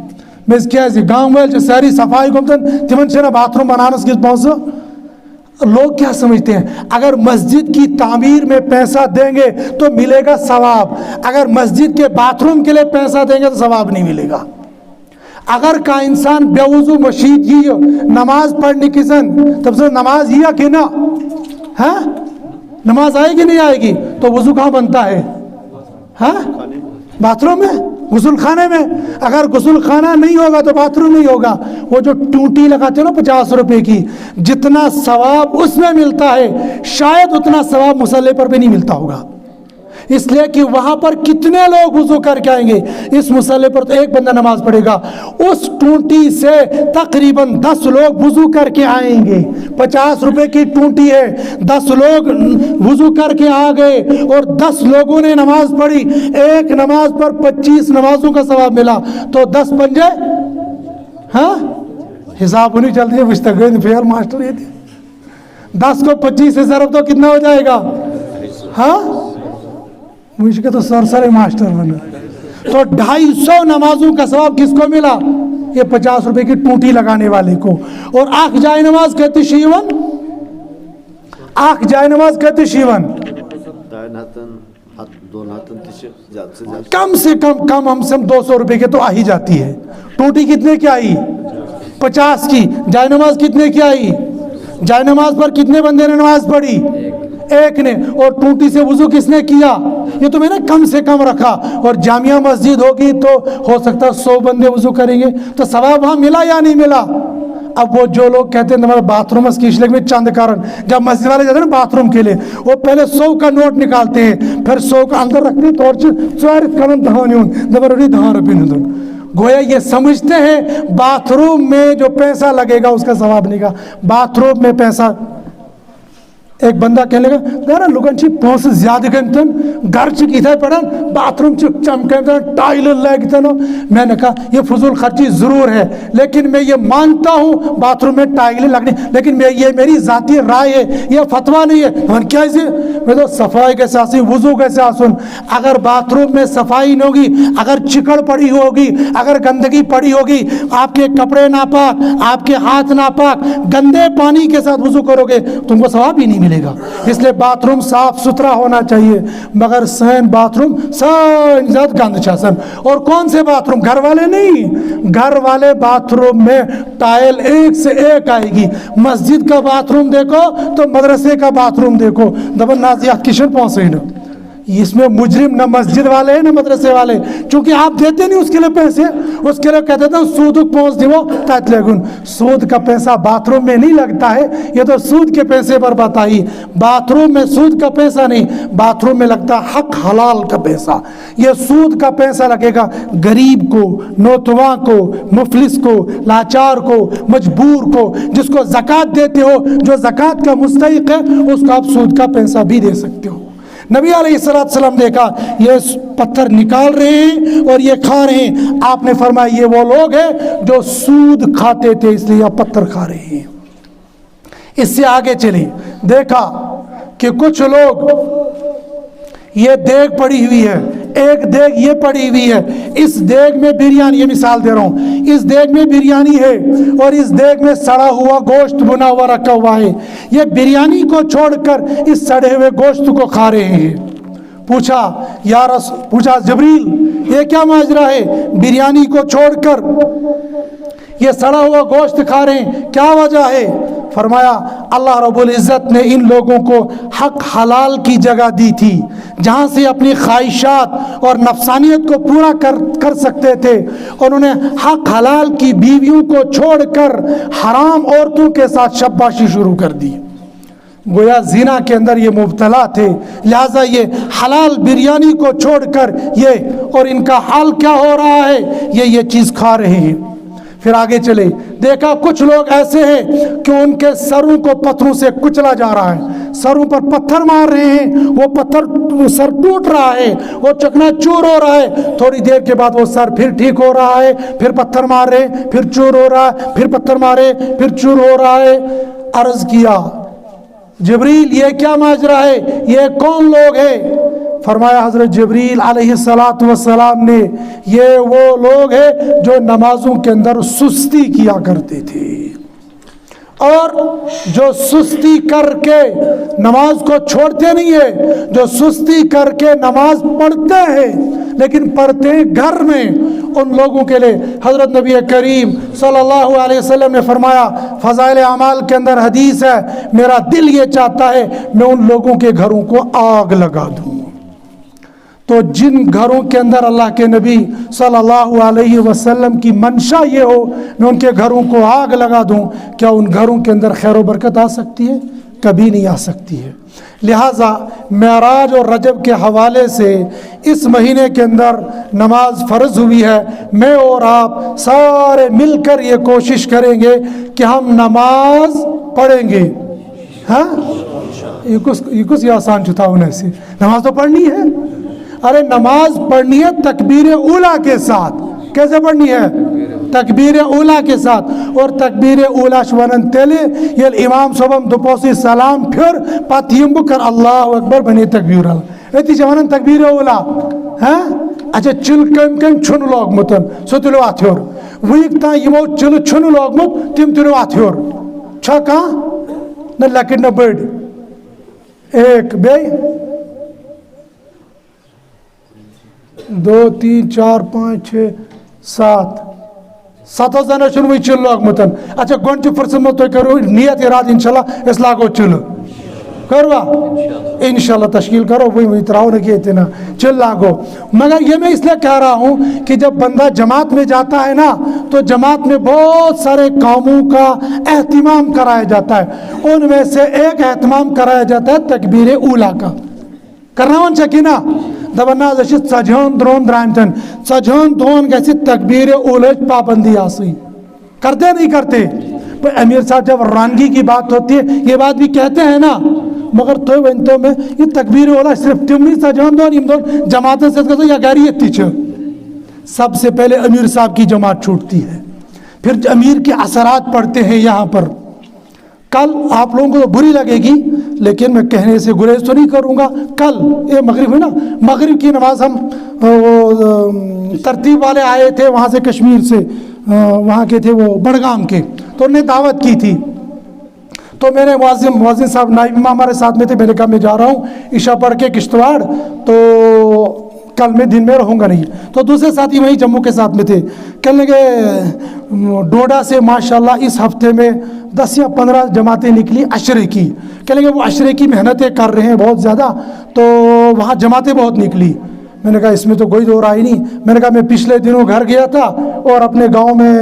میں اس کیا ہے گاؤں والے جو ساری صفائی کو تمن سے نا باتھ روم بنانا اس کے پہنچو. لوگ کیا سمجھتے ہیں اگر مسجد کی تعمیر میں پیسہ دیں گے تو ملے گا ثواب, اگر مسجد کے باتھ روم کے لیے پیسہ دیں گے تو ثواب نہیں ملے گا. اگر کا انسان بے وضو مشید ہی نماز پڑھنے کی سن تب سے نماز ہی کہ نا, ہاں نماز آئے گی نہیں آئے گی, تو وضو کہاں بنتا ہے؟ ہاں باتھ روم میں, غسل خانے میں. اگر غسل خانہ نہیں ہوگا تو باتھ روم نہیں ہوگا. وہ جو ٹوٹی لگاتے ہیں نا 50 روپے کی, جتنا ثواب اس میں ملتا ہے شاید اتنا ثواب مصلی پر بھی نہیں ملتا ہوگا, اس لیے کہ وہاں پر کتنے لوگ وضو کر کے آئیں گے, اس مصلی پر تو ایک بندہ نماز پڑھے گا, اس ٹونٹی سے تقریباً 10 لوگ وضو کر کے آئیں گے. 50 روپے کی ٹونٹی ہے, 10 لوگ وضو کر کے آ گئے اور 10 لوگوں نے نماز پڑھی, ایک نماز پر 25 نمازوں کا ثواب ملا, تو 10 پنجے, ہاں حساب نہیں چلتی ہے مستقبل فیئر ماسٹر یہ تھے, 10 کو 25 سے ضرب تو کتنا ہو جائے گا؟ ہاں مجھ کے تو سر ماسٹر بنا. تو 250 نمازوں کا ثواب کس کو ملا؟ یہ 50 روپے کی ٹوٹی لگانے والے کو. اور آنکھ جائے نماز کہتے شیون, آنکھ جائے نماز کہتے شیون, کم سے کم ہم سے 200 روپے کے تو آ ہی جاتی ہے. ٹوٹی کتنے کی آئی؟ 50 کی. جائے نماز کتنے کی آئی؟ جائے نماز پر کتنے بندے نے نماز پڑھی؟ ایک نے. اور ٹوٹی سے وضو کس نے کیا؟ یہ تو میں نے کم سے کم رکھا. اور جامعہ مسجد ہوگی تو ہو سکتا ہے 100 بندے وضو کریں گے, تو ثواب وہاں ملا یا نہیں ملا؟ اب وہ جو لوگ کہتے ہیں ہمارا باتھ روم اس کی اشلک میں چند کارن, جب مسجد والے جاتے ہیں نا باتھ روم کے لیے, وہ پہلے 100 کا نوٹ نکالتے ہیں, پھر 100 کا اندر رکھتے ہیں, تو گویا یہ سمجھتے ہیں باتھ روم میں جو پیسہ لگے گا اس کا ثواب نہیں گا. باتھ روم میں پیسہ, ایک بندہ کہنے لگا ذرا لوگن چھ پونس زیادہ گنتن گھر چھ کیتھے پڑھن باتھ روم چھ چمکن ٹائل لگتن. میں نے کہا یہ فضول خرچی ضرور ہے, لیکن میں یہ مانتا ہوں باتھ روم میں ٹائل لگنے, لیکن یہ میری ذاتی رائے ہے, یہ فتویٰ نہیں ہے. من کیا ہے میں تو صفائی کیسے آسی, وضو کیسے آسن. اگر باتھ روم میں صفائی نہیں ہوگی, اگر چکڑ پڑی ہوگی, اگر گندگی پڑی ہوگی, آپ کے کپڑے ناپاک, آپ کے ہاتھ ناپاک, گندے پانی کے ساتھ وضو کرو گے تم کو ثواب ہی نہیں ملے گا. اس لیے باتھ روم صاف ستھرا ہونا چاہیے, مگر سین باتھ روم سب گند چھاسن. اور کون سے باتھ روم؟ گھر والے نہیں, گھر والے باتھ روم میں ٹائل ایک سے ایک آئے گی. مسجد کا باتھ روم دیکھو تو مدرسے کا باتھ روم دیکھو, دبن نازیات کشن پہنچے نا. اس میں مجرم نہ مسجد والے ہیں نہ مدرسے والے, چونکہ آپ دیتے نہیں اس کے لیے پیسے, اس کے لیے کہتے تھے سود پہنچ دیو تات لگن. سود کا پیسہ باتھ روم میں نہیں لگتا ہے, یہ تو سود کے پیسے پر بتائی. باتھ روم میں سود کا پیسہ نہیں, باتھ روم میں لگتا حق حلال کا پیسہ. یہ سود کا پیسہ لگے گا غریب کو, نوتواں کو, مفلس کو, لاچار کو, مجبور کو, جس کو زکوٰۃ دیتے ہو, جو زکوٰۃ کا مستحق ہے اس کو آپ سود کا پیسہ بھی دے سکتے ہو. نبی علیہ السلام دیکھا یہ پتھر نکال رہے ہیں اور یہ کھا رہے ہیں, آپ نے فرمایا یہ وہ لوگ ہیں جو سود کھاتے تھے اس لیے آپ پتھر کھا رہے ہیں. اس سے آگے چلیں, دیکھا کہ کچھ لوگ یہ دیگ پڑی ہوئی ہے, ایک دیگ یہ پڑی ہوئی ہے, اس دیگ میں بریانی, یہ مثال دے رہا ہوں, اس دیگ میں بریانی ہے اور اس دیگ میں سڑا ہوا گوشت بنا ہوا رکھا ہوا ہے. یہ بریانی کو چھوڑ کر اس سڑے ہوئے گوشت کو کھا رہے ہیں. پوچھا جبریل یہ کیا ماجرا ہے, بریانی کو چھوڑ کر یہ سڑا ہوا گوشت کھا رہے ہیں, کیا وجہ ہے؟ فرمایا اللہ رب العزت نے ان لوگوں کو حق حلال کی جگہ دی تھی جہاں سے اپنی خواہشات اور نفسانیت کو پورا کر سکتے تھے، انہوں نے حق حلال کی بیویوں کو چھوڑ کر حرام عورتوں کے ساتھ شب باشی شروع کر دی۔ گویا زنا کے اندر یہ مبتلا تھے، لہٰذا یہ حلال بریانی کو چھوڑ کر یہ، اور ان کا حال کیا ہو رہا ہے، یہ چیز کھا رہے ہیں۔ پھر آگے چلے، دیکھا کچھ لوگ ایسے ہیں کہ ان کے سروں کو پتھروں سے کچلا جا رہا ہے، سروں پر پتھر مار رہے ہیں، وہ سر ٹوٹ رہا ہے، وہ چکنا چور ہو رہا ہے، تھوڑی دیر کے بعد وہ سر پھر ٹھیک ہو رہا ہے، پھر پتھر مار رہے، پھر چور ہو رہا ہے، پھر پتھر مارے، پھر چور ہو رہا ہے۔ عرض کیا جبریل یہ کیا ماجرا ہے، یہ کون لوگ ہیں؟ فرمایا حضرت جبریل علیہ السلام نے، یہ وہ لوگ ہیں جو نمازوں کے اندر سستی کیا کرتے تھے، اور جو سستی کر کے نماز کو چھوڑتے نہیں ہیں، جو سستی کر کے نماز پڑھتے ہیں لیکن پڑھتے ہیں گھر میں، ان لوگوں کے لیے حضرت نبی کریم صلی اللہ علیہ وسلم نے فرمایا، فضائل اعمال کے اندر حدیث ہے، میرا دل یہ چاہتا ہے میں ان لوگوں کے گھروں کو آگ لگا دوں۔ تو جن گھروں کے اندر اللہ کے نبی صلی اللہ علیہ وسلم کی منشا یہ ہو میں ان کے گھروں کو آگ لگا دوں، کیا ان گھروں کے اندر خیر و برکت آ سکتی ہے؟ کبھی نہیں آ سکتی ہے۔ لہٰذا معراج اور رجب کے حوالے سے اس مہینے کے اندر نماز فرض ہوئی ہے۔ میں اور آپ سارے مل کر یہ کوشش کریں گے کہ ہم نماز پڑھیں گے۔ ہاں یہ کچھ آسان چھتا ہونے سے نماز تو پڑھنی ہے۔ ارے نماز پڑھنی ہے تکبیر اولیٰ کے ساتھ۔ کیسے پڑھنی ہے؟ تکبیر اولیٰ کے ساتھ۔ اور تکبیر اولیٰ شوانن تیلے یہ امام صبح دوپوسی سلام پھر پاتیم بکر اللہ اکبر بنی تکبیر اللہ ایتی شوانن تکبیر اولیٰ۔ ہاں اچھا چل کم چھن لوگ متن سو تلو آتھیور ویک تا یمو چل چھن لوگ مت تم تلو آتھیور چھا کہاں نہ لکٹ نہ بڑ ایک بے 2 3 4 5 6 7 7 زنہ چھن وی چل لوگ متن۔ اچھا گونٹی فرصت میں تو کرو نیت اراد انشاءاللہ اس لاگو چل کروا انشاءاللہ تشکیل کرو وہی تراؤ نہ کیے اتنا چل لاگو۔ مگر یہ میں اس لیے کہہ رہا ہوں کہ جب بندہ جماعت میں جاتا ہے نا تو جماعت میں بہت سارے کاموں کا اہتمام کرایا جاتا ہے، ان میں سے ایک اہتمام کرایا جاتا ہے تکبیر اولیٰ کا۔ کرنا ون چکینا دبنا ژجہن درون درامتن ژجہن دون گژھِ تکبیر اولیٰ پابندی آسٕنۍ۔ کرتے نہیں کرتے؟ امیر صاحب جب رانگی کی بات ہوتی ہے یہ بات بھی کہتے ہیں نا، مگر تو ونتو میں یہ تکبیر اولیٰ صرف تم نہیں ژجہن دون یم دون جماعت سے گژھو یا گھریت تہ چھ۔ سب سے پہلے امیر صاحب کی جماعت چھوٹتی ہے، پھر امیر کے اثرات پڑتے ہیں یہاں پر۔ کل آپ لوگوں کو بری لگے گی لیکن میں کہنے سے گریز تو نہیں کروں گا، کل یہ مغرب ہے نا، مغرب کی نماز ہم ترتیب والے آئے تھے وہاں سے کشمیر سے، وہاں کے تھے وہ بڑگام کے، تو انہوں نے دعوت کی تھی، تو میرے مؤذن صاحب نائب امام ہمارے ساتھ میں تھے، میں نے کہا میں جا رہا ہوں عشاء پڑھ کے کشتواڑ، تو کل میں دن میں رہوں گا نہیں۔ تو دوسرے ساتھی وہیں جموں کے ساتھ میں تھے، کہنے لگے ڈوڈا سے ماشاءاللہ اس ہفتے میں 10 یا 15 جماعتیں نکلی عشرے کی، کہنے لگے وہ عشرے کی محنتیں کر رہے ہیں بہت زیادہ، تو وہاں جماعتیں بہت نکلی۔ میں نے کہا اس میں تو کوئی دو رائے نہیں۔ میں نے کہا میں پچھلے دنوں گھر گیا تھا اور اپنے گاؤں میں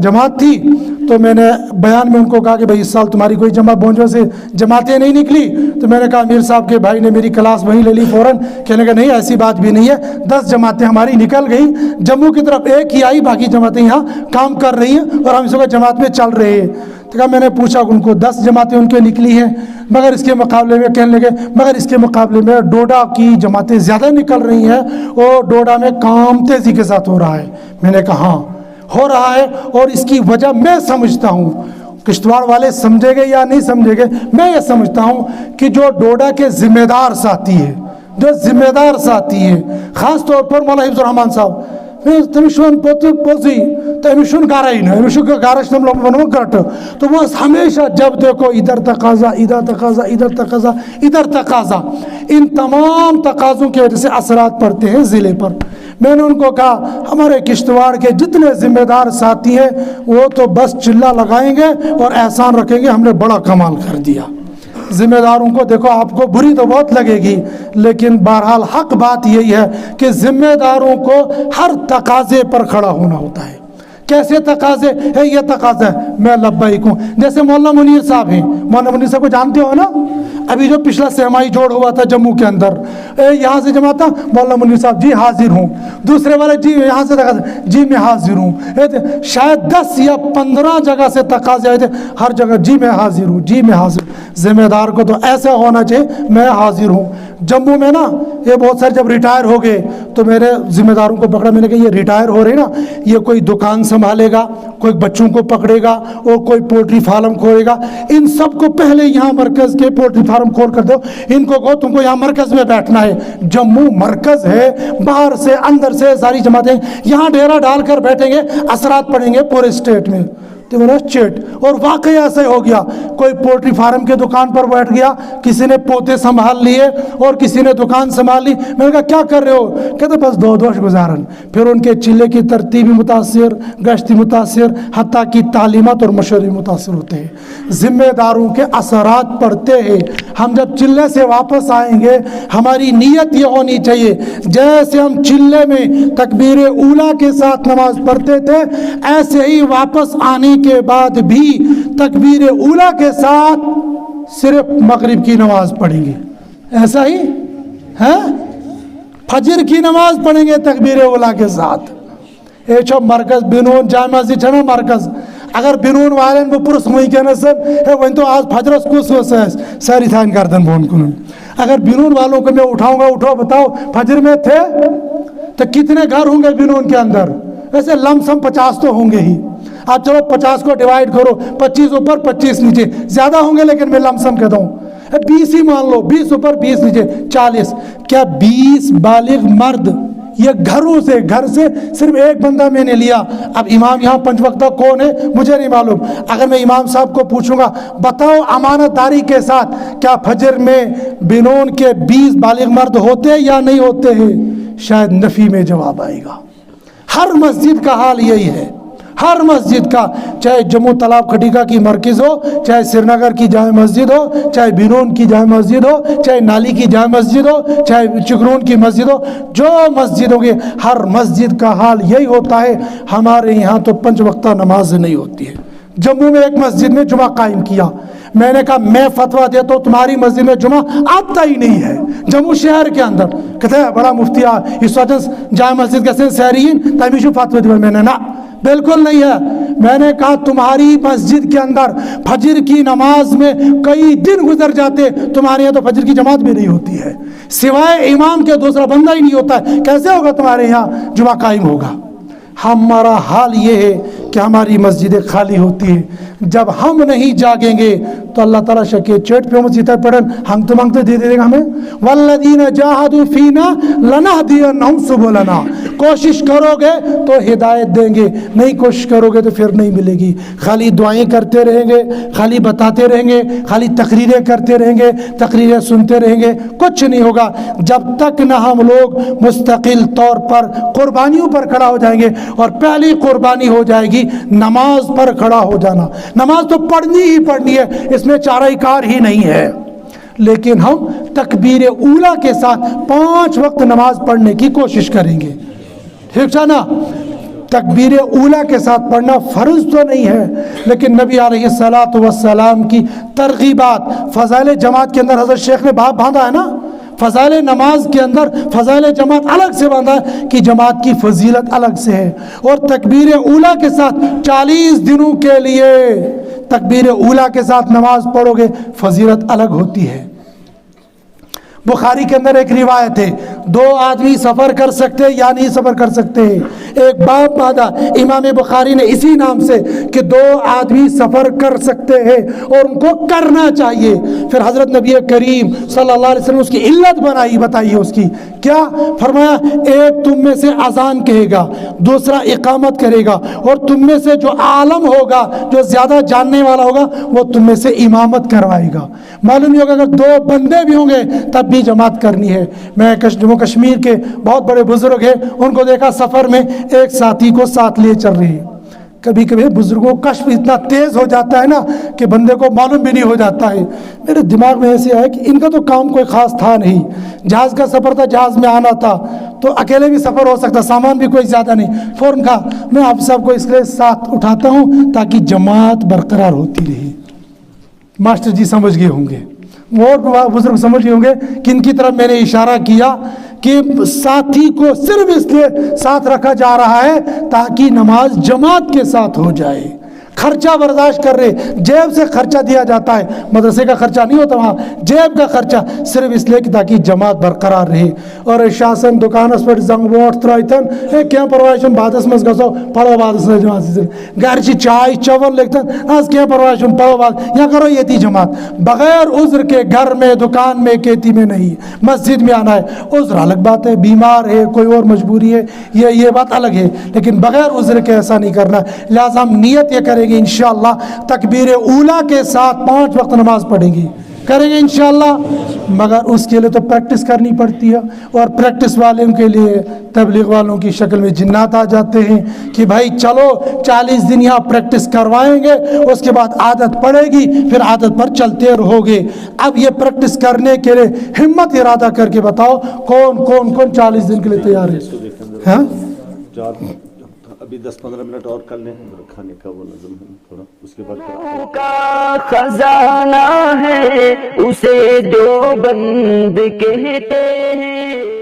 جماعت تھی، تو میں نے بیان میں ان کو کہا کہ بھائی اس سال تمہاری کوئی جماعت بونجو سے جماعتیں نہیں نکلی، تو میں نے کہا امیر صاحب کے بھائی نے میری کلاس وہیں لے لی فوراً، کہنے کا نہیں ایسی بات بھی نہیں ہے، 10 جماعتیں ہماری نکل گئیں، جموں کی طرف ایک ہی آئی، باقی جماعتیں یہاں کام کر رہی ہیں اور ہم اس وقت جماعت میں چل رہے ہیں۔ تو کہا میں نے پوچھا ان کو 10 جماعتیں ان کے نکلی ہیں، مگر اس کے مقابلے میں کہنے لگے مگر اس کے مقابلے میں ڈوڈا کی جماعتیں زیادہ نکل رہی ہیں اور ڈوڈا میں کام تیزی کے ساتھ ہو رہا ہے۔ میں نے کہا ہاں ہو رہا ہے، اور اس کی وجہ میں سمجھتا ہوں، کشتواڑ والے سمجھے گے یا نہیں سمجھے گے، میں یہ سمجھتا ہوں کہ جو ڈوڈا کے ذمہ دار ساتھی ہے، جو ذمہ دار ساتھی ہے، خاص طور پر مولانا حفظ الرحمان صاحب، تمشون پوزی تمشون گارائن امشو گارش نم لوگ ونو گرٹ، تو وہ ہمیشہ جب دیکھو ادھر تقاضا ادھر تقاضا ادھر تقاضا ادھر تقاضا، ان تمام تقاضوں کی وجہ سے اثرات پڑتے ہیں ضلع پر۔ میں نے ان کو کہا ہمارے کشتواڑ کے جتنے ذمہ دار ساتھی ہیں وہ تو بس چلہ لگائیں گے اور احسان رکھیں گے ہم نے بڑا کمال کر دیا۔ ذمہ داروں کو دیکھو، آپ کو بری تو بہت لگے گی، لیکن بہرحال حق بات یہی ہے کہ ذمہ داروں کو ہر تقاضے پر کھڑا ہونا ہوتا ہے۔ کیسے تقاضے ہے؟ یہ تقاضا ہے میں لبیک ہوں۔ جیسے مولانا منیر صاحب ہیں، مولانا منیر صاحب کو جانتے ہو نا، ابھی جو پچھلا سہمائی جوڑ ہوا تھا جموں کے اندر، یہاں سے جمع تھا مولانا منیر صاحب جی حاضر ہوں، دوسرے والے جی یہاں سے تقاضا جی میں حاضر ہوں، شاید 10 یا 15 جگہ سے تقاضے آئے تھے، ہر جگہ جی میں حاضر ہوں، جی میں حاضر ہوں۔ ذمہ دار کو تو ایسا ہونا چاہیے میں حاضر ہوں۔ جموں میں نا یہ بہت سارے جب ریٹائر ہو گئے تو میرے ذمہ داروں کو پکڑا، میں نے کہا یہ ریٹائر ہو رہے نا، یہ کوئی دکان سنبھالے گا، کوئی بچوں کو پکڑے گا اور کوئی پولٹری فارم کھولے گا، ان سب کو پہلے یہاں مرکز کے پولٹری فارم کھول کر دو، ان کو کہو تم کو یہاں مرکز میں بیٹھنا ہے۔ جموں مرکز ہے، باہر سے اندر سے ساری جماعتیں یہاں ڈیرا ڈال کر بیٹھیں گے، اثرات پڑیں گے پورے اسٹیٹ میں۔ تو بولا چیٹ، اور واقعی ایسا ہو گیا، کوئی پولٹری فارم کے دکان پر بیٹھ گیا، کسی نے پوتے سنبھال لیے اور کسی نے دکان سنبھال لی۔ میں نے کہا کیا کر رہے ہو؟ کہتے بس دو دوش گزارن۔ پھر ان کے چلے کی ترتیبی متاثر، گشتی متاثر، حتیٰ کی تعلیمات اور مشورے متاثر ہوتے ہیں۔ ذمہ داروں کے اثرات پڑتے ہیں۔ ہم جب چلے سے واپس آئیں گے ہماری نیت یہ ہونی چاہیے جیسے ہم چلے میں تکبیر اولیٰ کے ساتھ نماز پڑھتے تھے، ایسے ہی واپس آنے کے بعد بھی تکبیر اولیٰ کے ساتھ صرف مغرب کی نماز پڑھیں گے۔ ایسا ہی ہے، فجر کی نماز پڑھیں گے تکبیر اولیٰ کے ساتھ۔ اے چھو مرکز بنون جامع مسجد چھنا مرکز، اگر بنون والن وہ پرس ہوئی کے نصب ہے وہ تو آج فجرس کس ہو ساری تھان کردن بون کنن۔ اگر بنون والوں کو میں اٹھاؤں گا، اٹھو بتاؤ فجر میں تھے تو کتنے گھر ہوں گے بنون کے اندر؟ ویسے لم سم 50 تو ہوں گے ہی۔ آپ چلو 50 کو ڈیوائیڈ کرو، 25 اوپر 25 نیچے، زیادہ ہوں گے لیکن میں لم سم کہتا ہوں 20 ہی مان لو، 20 اوپر 20 نیچے 40۔ کیا 20 بالغ مرد یہ گھروں سے، گھر سے صرف ایک بندہ میں نے لیا؟ اب امام یہاں 5 وقتہ کون ہے مجھے نہیں معلوم، اگر میں امام صاحب کو پوچھوں گا بتاؤ امانت داری کے ساتھ کیا فجر میں بنون کے 20 بالغ مرد ہوتے یا نہیں ہوتے ہیں؟ شاید نفی میں جواب آئے گا۔ ہر مسجد کا حال یہی ہے، ہر مسجد کا، چاہے جموں تالاب کھٹیکا کی مرکز ہو، چاہے سری نگر کی جامع مسجد ہو، چاہے بنون کی جامع مسجد ہو، چاہے نالی کی جامع مسجد ہو، چاہے چکرون کی مسجد ہو، جو مسجد ہوگی ہر مسجد کا حال یہی ہوتا ہے۔ ہمارے یہاں تو 5 وقتہ نماز نہیں ہوتی ہے۔ جموں میں ایک مسجد میں جمعہ قائم کیا، میں نے کہا میں فتویٰ دیتا ہوں تمہاری مسجد میں جمعہ آتا ہی نہیں ہے جموں شہر کے اندر۔ کہتے ہیں بڑا مفتی اس وجہ جامع مسجد کیسے سہرین تمیشو فتویٰ دیا، میں نے نا بالکل نہیں ہے۔ میں نے کہا تمہاری مسجد کے اندر فجر کی نماز میں کئی دن گزر جاتے، تمہارے یہاں تو فجر کی جماعت بھی نہیں ہوتی ہے، سوائے امام کے دوسرا بندہ ہی نہیں ہوتا ہے، کیسے ہوگا تمہارے یہاں جمعہ قائم ہوگا؟ ہمارا حال یہ ہے کہ ہماری مسجدیں خالی ہوتی ہیں۔ جب ہم نہیں جاگیں گے تو اللہ تعالیٰ شکیہ چیٹ پہ ہم سیتا پڑھن ہم تو مانگتے دے دے گا ہمیں، والذین جاہدوا فینا لنہدینہم سبلنا۔ کوشش کرو گے تو ہدایت دیں گے، نہیں کوشش کرو گے تو پھر نہیں ملے گی۔ خالی دعائیں کرتے رہیں گے، خالی بتاتے رہیں گے، خالی تقریریں کرتے رہیں گے، تقریریں سنتے رہیں گے، کچھ نہیں ہوگا جب تک نہ ہم لوگ مستقل طور پر قربانیوں پر کھڑا ہو جائیں گے۔ اور پہلی قربانی ہو جائے گی نماز پر کھڑا ہو جانا۔ نماز تو پڑھنی ہی پڑھنی ہے، اس میں چارہ کار ہی نہیں ہے، لیکن ہم تکبیر اولیٰ کے ساتھ 5 وقت نماز پڑھنے کی کوشش کریں گے، ٹھیک ہے نا؟ تکبیر اولیٰ کے ساتھ پڑھنا فرض تو نہیں ہے، لیکن نبی علیہ السلام کی ترغیبات، فضائل جماعت کے اندر حضرت شیخ نے باب باندھا ہے نا، فضائل نماز کے اندر فضائل جماعت الگ سے باندھا ہے کہ جماعت کی فضیلت الگ سے ہے، اور تکبیر اولیٰ کے ساتھ 40 دنوں کے لیے تکبیر اولیٰ کے ساتھ نماز پڑھو گے فضیلت الگ ہوتی ہے۔ بخاری کے اندر ایک روایت ہے 2 آدمی سفر کر سکتے یا نہیں سفر کر سکتے، ایک باب باندھا امام بخاری نے اسی نام سے کہ 2 آدمی سفر کر سکتے ہیں اور ان کو کرنا چاہیے۔ پھر حضرت نبی کریم صلی اللہ علیہ وسلم اس کی علت بتائیے اس کی کیا فرمایا؟ ایک تم میں سے اذان کہے گا، دوسرا اقامت کرے گا، اور تم میں سے جو عالم ہوگا، جو زیادہ جاننے والا ہوگا، وہ تم میں سے امامت کروائے گا۔ معلوم نہیں ہوگا اگر 2 بندے بھی ہوں گے تب بھی جماعت کرنی ہے۔ میں جموں کشمیر کے بہت بڑے بزرگ ہیں، ان کو دیکھا سفر میں ایک ساتھی کو ساتھ لیے چل رہے ہیں۔ کبھی کبھی بزرگوں کا کشف اتنا تیز ہو جاتا ہے نا کہ بندے کو معلوم بھی نہیں ہو جاتا ہے۔ میرے دماغ میں ایسے آیا کہ ان کا تو کام کوئی خاص تھا نہیں، جہاز کا سفر تھا، جہاز میں آنا تھا تو اکیلے بھی سفر ہو سکتا، سامان بھی کوئی زیادہ نہیں۔ فوراً کہا میں آپ صاحب کو اس لیے ساتھ اٹھاتا ہوں تاکہ جماعت برقرار ہوتی رہے۔ ماسٹر جی سمجھ گئے ہوں گے، اور بزرگ سمجھ گئے ہوں گے کہ ان کی طرف میں نے اشارہ کیا کہ ساتھی کو صرف اس لیے ساتھ رکھا جا رہا ہے تاکہ نماز جماعت کے ساتھ ہو جائے۔ خرچہ برداشت کر رہے، جیب سے خرچہ دیا جاتا ہے، مدرسے کا خرچہ نہیں ہوتا وہاں، جیب کا خرچہ صرف اس لیے کہ تاکہ جماعت برقرار رہے۔ اور شاسن دکانس پر زنگ ووٹ ترائیتن ہے کیا پرواہ چھن بادس مز گژھو پڑھو بادس مز جماعت سے گھر چھ چائے چون لکھتن آج کیا پرواہ چھن پڑھو باد یا کرو یتی جماعت بغیر عذر کے گھر میں دکان میں کھیتی میں نہیں، مسجد میں آنا ہے۔ عذر الگ بات ہے، بیمار ہے، کوئی اور مجبوری ہے، یہ بات الگ ہے، لیکن بغیر عذر کے ایسا نہیں کرنا۔ لہٰذا ہم نیت یہ کریں گے انشاءاللہ تکبیر اولا کے ساتھ 5 وقت نماز پڑھیں گے، کریں گے انشاءاللہ، مگر اس کے لیے تو پریکٹس کرنی پڑتی ہے، اور پریکٹس والوں کے لیے تبلیغ والوں کی شکل میں جنات آ جاتے ہیں کہ بھائی چلو 40 دن یہاں پریکٹس کروائیں گے، اس کے بعد عادت پڑے گی، پھر عادت پر چلتے رہو گے۔ اب یہ پریکٹس کرنے کے لیے ہمت ارادہ کر کے بتاؤ کون 40 دن کے لیے تیار ہے؟ ہاں ابھی 10-15 منٹ اور کر لیں، کھانے کا وہ نظم ہے تھوڑا، اس کے بعد کا خزانہ ہے اسے دیوبند کہتے ہیں۔